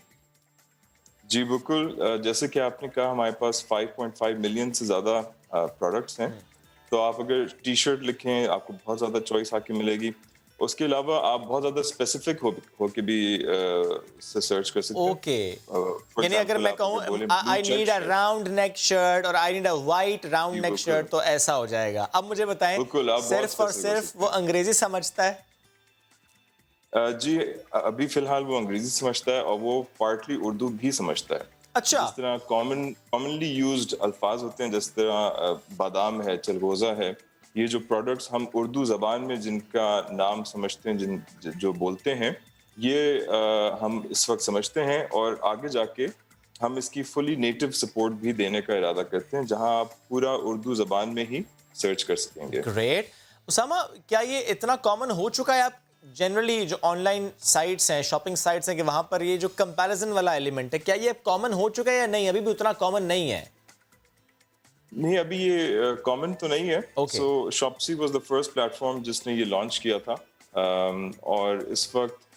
जी बिल्कुल, जैसे कि आपने कहा हमारे पास 5.5 मिलियन से ज़्यादा प्रोडक्ट्स हैं, तो आप अगर टी शर्ट लिखें आपको बहुत ज़्यादा चॉइस आके मिलेगी। उसके अलावा आप बहुत ज़्यादा स्पेसिफिक हो के भी से सर्च कर सकते हैं। ओके, यानी अगर मैं कहूँ I need a round neck shirt और I need a white round neck shirt, तो ऐसा हो जाएगा। अब मुझे बताएं, सिर्फ और सिर्फ वो अंग्रेजी समझता है? जी अभी फिलहाल वो अंग्रेजी समझता है और वो पार्टली उर्दू भी समझता है। अच्छा, जिस तरह कॉमनली यूज्ड अल्फाज होते हैं, जिस तरह बादाम है, चलगोज़ा है, ये जो प्रोडक्ट्स हम उर्दू ज़बान में जिनका नाम समझते हैं, जो बोलते हैं, ये हम इस वक्त समझते हैं, और आगे जाके हम इसकी फुली नेटिव सपोर्ट भी देने का इरादा करते हैं, जहां आप पूरा उर्दू ज़बान में ही सर्च कर सकेंगे। ग्रेट। उसामा, क्या ये इतना कॉमन हो चुका है जनरली जो ऑनलाइन साइट्स हैं, शॉपिंग साइट्स हैं, कि वहाँ पर ये जो कंपैरिजन वाला एलिमेंट है, क्या ये कॉमन हो चुका है या नहीं, अभी भी उतना कॉमन नहीं है? नहीं, अभी ये कॉमन तो नहीं है। Okay. So Shopsy was the first platform जिसने ये लॉन्च किया था, और इस वक्त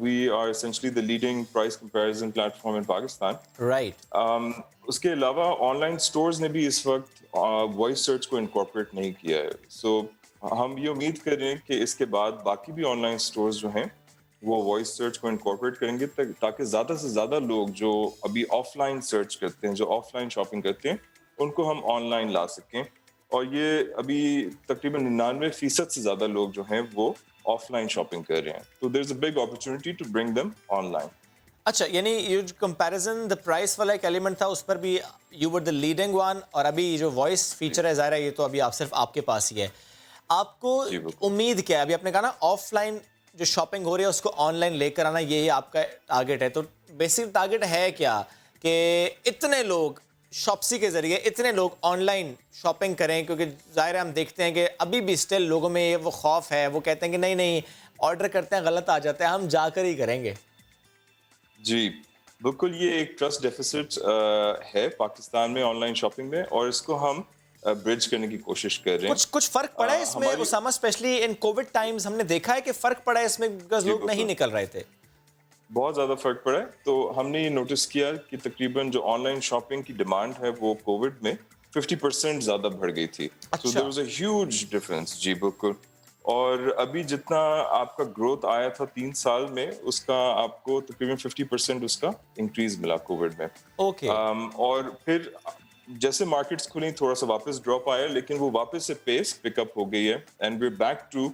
we are essentially the leading price comparison platform in Pakistan. Right. उसके अलावा ऑनलाइन स्टोर्स ने भी इस वक्त वॉइस सर्च को इनकॉर्पोरेट नहीं किया है। सो हम ये उम्मीद कर रहे हैं कि इसके बाद बाकी भी ऑनलाइन स्टोर्स जो हैं वो वॉइस सर्च को इनकॉर्पोरेट करेंगे, ताकि ज़्यादा से ज़्यादा लोग जो अभी ऑफलाइन सर्च करते हैं, जो ऑफलाइन शॉपिंग करते हैं, उनको हम ऑनलाइन ला सकें। और ये अभी तकरीबन 99% से ज़्यादा लोग जो हैं वो ऑफलाइन शॉपिंग कर रहे हैं। तो there is a big opportunity to bring them online. अच्छा, यानी ये जो कंपैरिजन द प्राइस वाला एक एलिमेंट था, उस पर भी you were the leading one, और अभी जो वॉइस फीचर है, ज़ाहिर है ये तो अभी आप सिर्फ आपके पास ही है। आपको उम्मीद क्या है? अभी आपने कहा ना ऑफलाइन जो शॉपिंग हो रही है उसको ऑनलाइन लेकर आना, ये आपका टारगेट है। तो बेसिक टारगेट है क्या कि इतने लोग शॉप्सी के ज़रिए, इतने लोग ऑनलाइन शॉपिंग करें? क्योंकि ज़ाहिर है हम देखते हैं कि अभी भी स्टिल लोगों में ये वो खौफ है, वो कहते हैं कि नहीं नहीं, ऑर्डर करते हैं गलत आ जाता है, हम जाकर ही करेंगे। जी बिल्कुल, ये एक ट्रस्ट डेफिसिट है पाकिस्तान में ऑनलाइन शॉपिंग में, और इसको हम ब्रिज करने की कोशिश कर रहे हैं। कुछ फर्क पड़ा है इसमें Usama? Specially in covid times हमने देखा है कि फर्क पड़ा है इसमें, बिकॉज लोग नहीं निकल रहे थे। बहुत ज़्यादा फर्क पड़ा है। तो हमने ये नोटिस किया कि तकरीबन जो ऑनलाइन शॉपिंग की डिमांड है वो कोविड में 50% ज़्यादा बढ़ गई थी। So there was a huge difference. जी बिल्कुल। और अभी जितना आपका ग्रोथ आया था 3 साल में, उसका आपको तकरीबन 50% उसका इंक्रीज मिला कोविड में। ओके। और फिर जैसे मार्केट्स खुली थोड़ा सा वापस ड्रॉप आया, लेकिन वो वापस से पेस पिकअप हो गई है, and we back to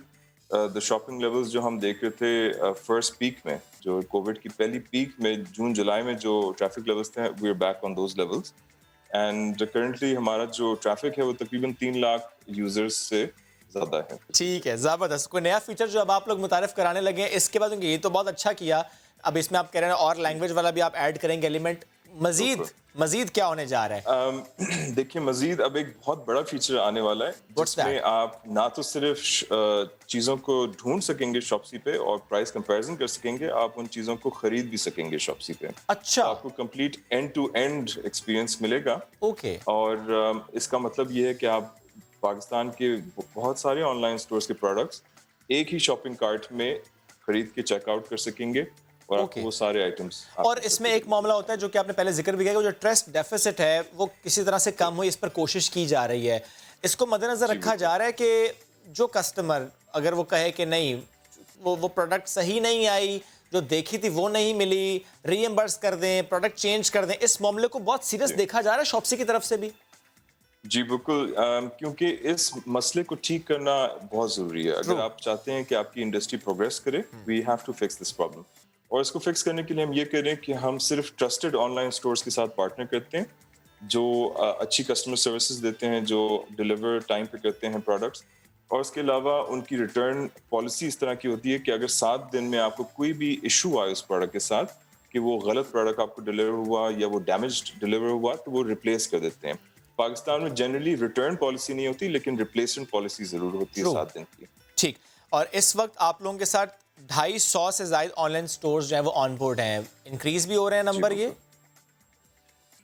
the shopping levels जो हम देख रहे थे फर्स्ट पीक में, जो कोविड की पहली पीक में जून जुलाई में जो ट्रैफिक लेवल्स थे, we are back on those levels. And currently हमारा जो ट्रैफिक है वो तकरीबन 3 लाख यूजर्स से ज़्यादा है। ठीक है, ज़बरदस्त। कोई नया फीचर जो अब आप लोग मुतारिफ कराने लगे हैं इसके बाद? ये तो बहुत अच्छा किया, अब इसमें आप कह रहे हैं और लैंग्वेज वाला भी आप ऐड करेंगे एलिमेंट। मजीद क्या होने जा रहा है? देखिए, मजीद अब एक बहुत बड़ा फीचर आने वाला है, जिसमें आप ना तो सिर्फ चीज़ों को ढूंढ सकेंगे शॉप्सी पे और प्राइस कंपैरिजन कर सकेंगे, आप उन चीज़ों को खरीद भी सकेंगे शॉप्सी पे। अच्छा। आपको complete end to end experience मिलेगा। ओके। और इसका मतलब ये है कि आप पाकिस्तान के बहुत सारे ऑनलाइन स्टोर्स के प्रोडक्ट्स एक ही शॉपिंग कार्ट में खरीद के चेकआउट कर सकेंगे, और आपको वो सारे आइटम्स। और इसमें एक मामला होता है जो कि आपने पहले जिक्र भी किया, कि जो ट्रस्ट डेफिसिट है वो किसी तरह से कम हो, इस पर कोशिश की जा रही है। इसको मद्देनजर रखा जा रहा है कि जो कस्टमर अगर वो कहे कि नहीं वो प्रोडक्ट सही नहीं आई, जो देखी थी वो नहीं मिली, रीएम्बर्स कर दें, प्रोडक्ट चेंज कर दें, इस मामले को बहुत सीरियस देखा जा रहा है शॉप्सी की तरफ से भी। जी बिल्कुल, क्योंकि इस मसले को ठीक करना बहुत ज़रूरी है। अगर आप चाहते हैं कि आपकी इंडस्ट्री प्रोग्रेस करे, we have to fix this problem. और इसको फिक्स करने के लिए हम ये करें कि हम सिर्फ ट्रस्टेड ऑनलाइन स्टोर्स के साथ पार्टनर करते हैं, जो अच्छी कस्टमर सर्विसेज देते हैं, जो डिलीवर टाइम पे करते हैं प्रोडक्ट्स। और उसके अलावा उनकी रिटर्न पॉलिसी इस तरह की होती है कि अगर 7 दिन में आपको कोई भी इशू आए उस प्रोडक्ट के साथ, कि वो गलत प्रोडक्ट आपको डिलीवर हुआ या वो डैमेज्ड डिलीवर हुआ, तो वो रिप्लेस कर देते हैं। पाकिस्तान में जनरली रिटर्न पॉलिसी नहीं होती, लेकिन रिप्लेसमेंट पॉलिसी जरूर होती है 7 दिन की। ठीक। और इस वक्त आप लोगों के साथ 250 से ज्यादा ऑनलाइन स्टोर्स जो है वो ऑन बोर्ड हैं, इंक्रीज भी हो रहे हैं नंबर ये?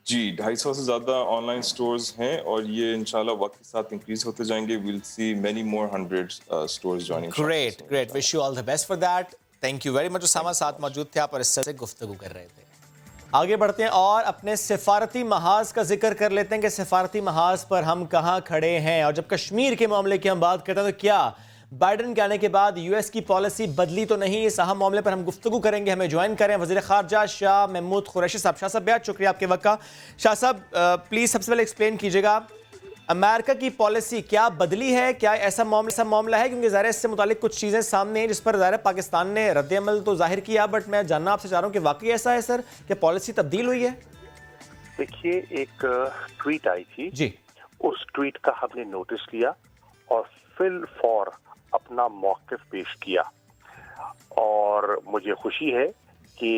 जी, 250 से ज्यादा ऑनलाइन स्टोर्स हैं, और ये इंशाल्लाह वक्त के साथ इंक्रीज होते जाएंगे। We will see many more 100 stores joining. Great, wish you all the best for that. Thank you very much. Usama साथ मौजूद थे आप और इससे गुफ्तगू कर रहे थे। आगे बढ़ते हैं और अपने सिफारती महाज का जिक्र कर लेते हैं कि सिफारती महाज पर हम कहाँ खड़े हैं। और जब कश्मीर के मामले की हम बात करते हैं तो क्या बाइडन के आने के बाद यूएस की पॉलिसी बदली तो नहीं? इस अहम मामले पर हम गुफ्तगू करेंगे। हमें ज्वाइन करें वज़ीर ख़ारजा शाह महमूद कुरैशी साहब। शाह साहब बेहद शुक्रिया आपके वक्त का। शाह साहब प्लीज़ सबसे पहले एक्सप्लेन कीजिएगा, अमेरिका की पॉलिसी क्या बदली है? क्या ऐसा मामला है? क्योंकि ज़ाहिर इससे मुतालिक कुछ चीज़ें सामने हैं जिस पर ज़ाहिर पाकिस्तान ने रद्द-ए-अमल तो जाहिर किया, बट मैं जानना आपसे चाह रहा हूँ कि वाकई ऐसा है सर कि पॉलिसी तब्दील हुई है? देखिए, एक ट्वीट आई थी जी, उस ट्वीट का हमने नोटिस लिया और फिल फॉर अपना मौक़िफ़ पेश किया, और मुझे खुशी है कि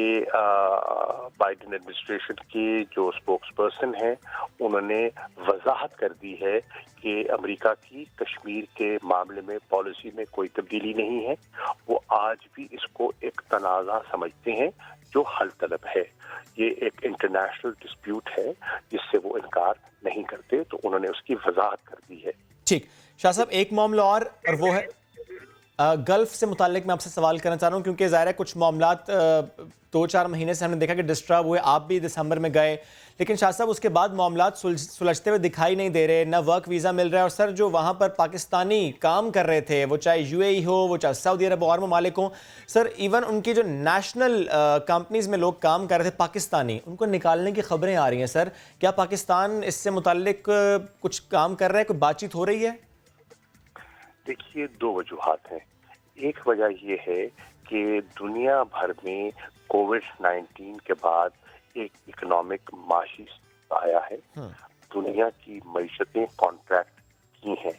बाइडेन एडमिनिस्ट्रेशन के जो स्पोक्स पर्सन हैं उन्होंने वजाहत कर दी है कि अमेरिका की कश्मीर के मामले में पॉलिसी में कोई तब्दीली नहीं है। वो आज भी इसको एक तनाज़ा समझते हैं जो हल तलब है। ये एक इंटरनेशनल डिस्प्यूट है जिससे वो इनकार नहीं करते, तो उन्होंने उसकी वजाहत कर दी है। ठीक, शाह साहब एक मामला और वो है गल्फ से मुतालिक मैं आपसे सवाल करना चाह रहा हूँ, क्योंकि ज़ाहिर है कुछ मामलात 2-4 महीने से हमने देखा कि डिस्टर्ब हुए, आप भी दिसंबर में गए, लेकिन शाह साहब उसके बाद मामलात सुलझते हुए दिखाई नहीं दे रहे, ना वर्क वीज़ा मिल रहा है। और सर जो वहाँ पर पाकिस्तानी काम कर रहे थे, वो चाहे UAE हो, वो चाहे सऊदी अरब और ममालिक हों, सर इवन उनकी जो नेशनल कंपनीज़ में लोग काम कर रहे थे पाकिस्तानी, उनको निकालने की खबरें आ रही हैं। सर क्या पाकिस्तान इससे मुतालिक कुछ काम कर रहा है, कोई बातचीत हो रही है? देखिए, दो वजूहात हैं। एक वजह यह है कि दुनिया भर में कोविड-19 के बाद एक इकोनॉमिक माशी आया है। दुनिया की मईशतें कॉन्ट्रैक्ट की हैं।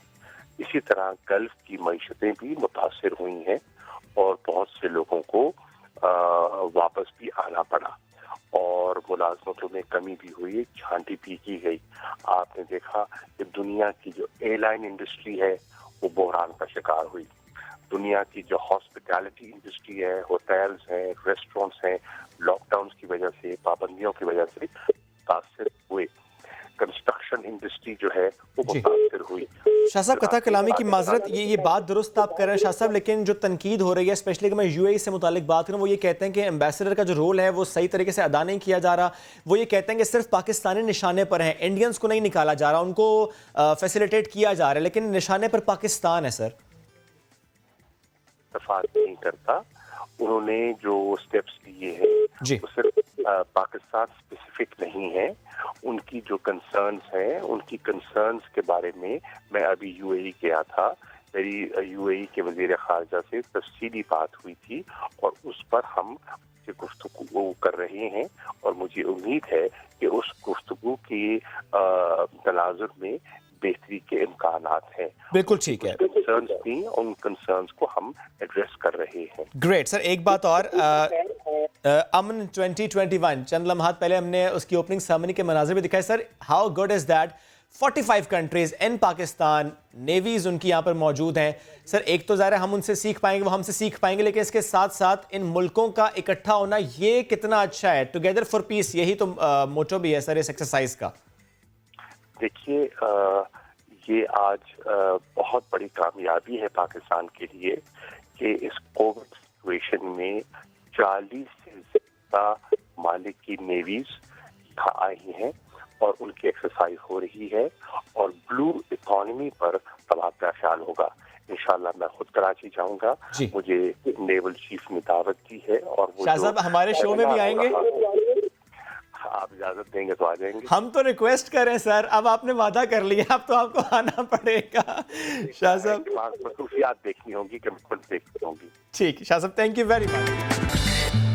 इसी तरह गल्फ की मईशतें भी मुतासर हुई हैं और बहुत से लोगों को वापस भी आना पड़ा और मुलाजमतों में कमी भी हुई, छांटी भी की गई। आपने देखा कि दुनिया की जो एयरलाइन इंडस्ट्री है वो बहरान का शिकार हुई। दुनिया की जो हॉस्पिटैलिटी इंडस्ट्री है, होटल्स हैं, रेस्टोरेंट्स हैं, लॉकडाउन की वजह से, पाबंदियों की वजह से मुतासर हुए। कंस्ट्रक्शन इंडस्ट्री जो है वो मुतासर हुई। शाह साहब कथा कलामी की माजरत, ये बात दुरुस्त आप कर रहे हैं शाह साहब, लेकिन जो तनकीद हो रही है, स्पेशली कि मैं UAE से मुतालिक बात करूँ, वो ये कहते हैं कि एम्बेसडर का जो रोल है वो सही तरीके से अदा नहीं किया जा रहा। वो ये कहते हैं कि सिर्फ पाकिस्तानी निशाने पर हैं, इंडियंस को नहीं निकाला जा रहा, उनको फैसिलिटेट किया जा रहा है, लेकिन निशाने पर पाकिस्तान है। सर इत्तेफाक नहीं करता। उन्होंने जो स्टेप्स लिए हैं वो सिर्फ पाकिस्तान स्पेसिफिक नहीं है। उनकी जो कंसर्न्स हैं, उनकी कंसर्न्स के बारे में मैं अभी UAE गया था। मेरी UAE के वज़ीर ख़ारजा से तफसीली बात हुई थी और उस पर हम गुफ्तगू कर रहे हैं और मुझे उम्मीद है कि उस गुफ्तगू की तनाजुर में बेहतरी के इम्कानात हैं। बिल्कुल ठीक है, कंसर्न्स थी, उन कंसर्न्स को हम एड्रेस कर रहे हैं। ग्रेट सर, एक बात और, अमन 2021 चंद लम्हात पहले हमने उसकी ओपनिंग सेरेमनी के मनाज़िर भी दिखाए। Sir how good is that 45 countries in Pakistan, navies उनकी यहाँ पर मौजूद हैं। सर एक तो ज़ाहिर है हम उनसे सीख पाएंगे, वो हमसे सीख पाएंगे, लेकिन इसके साथ साथ इन मुल्कों का इकट्ठा होना ये कितना अच्छा है। टुगेदर फॉर पीस, यही तो मोटो भी है सर इस एक्सरसाइज का। देखिए, ये आज बहुत बड़ी कामयाबी है पाकिस्तान के लिए कि इस कोविड सिचुएशन में 40 से ज़्यादा मालिक की नेवीज यहाँ आई हैं और उनकी एक्सरसाइज हो रही है और ब्लू इकोनॉमी पर तबादला ख्याल होगा। इंशाल्लाह मैं खुद कराची जाऊंगा, मुझे नेवल चीफ ने दावत दी है और वो शाह साहब हमारे शो में भी आएंगे? आप इजाजत देंगे तो आ जाएंगे। हम तो रिक्वेस्ट करें सर, अब आपने वादा कर लिया, अब तो आपको आना पड़ेगा। शाह साहब मसरूफियात देखनी होगी, कमिटमेंट देखनी होगी। ठीक, शाह साहब थैंक यू वेरी मच।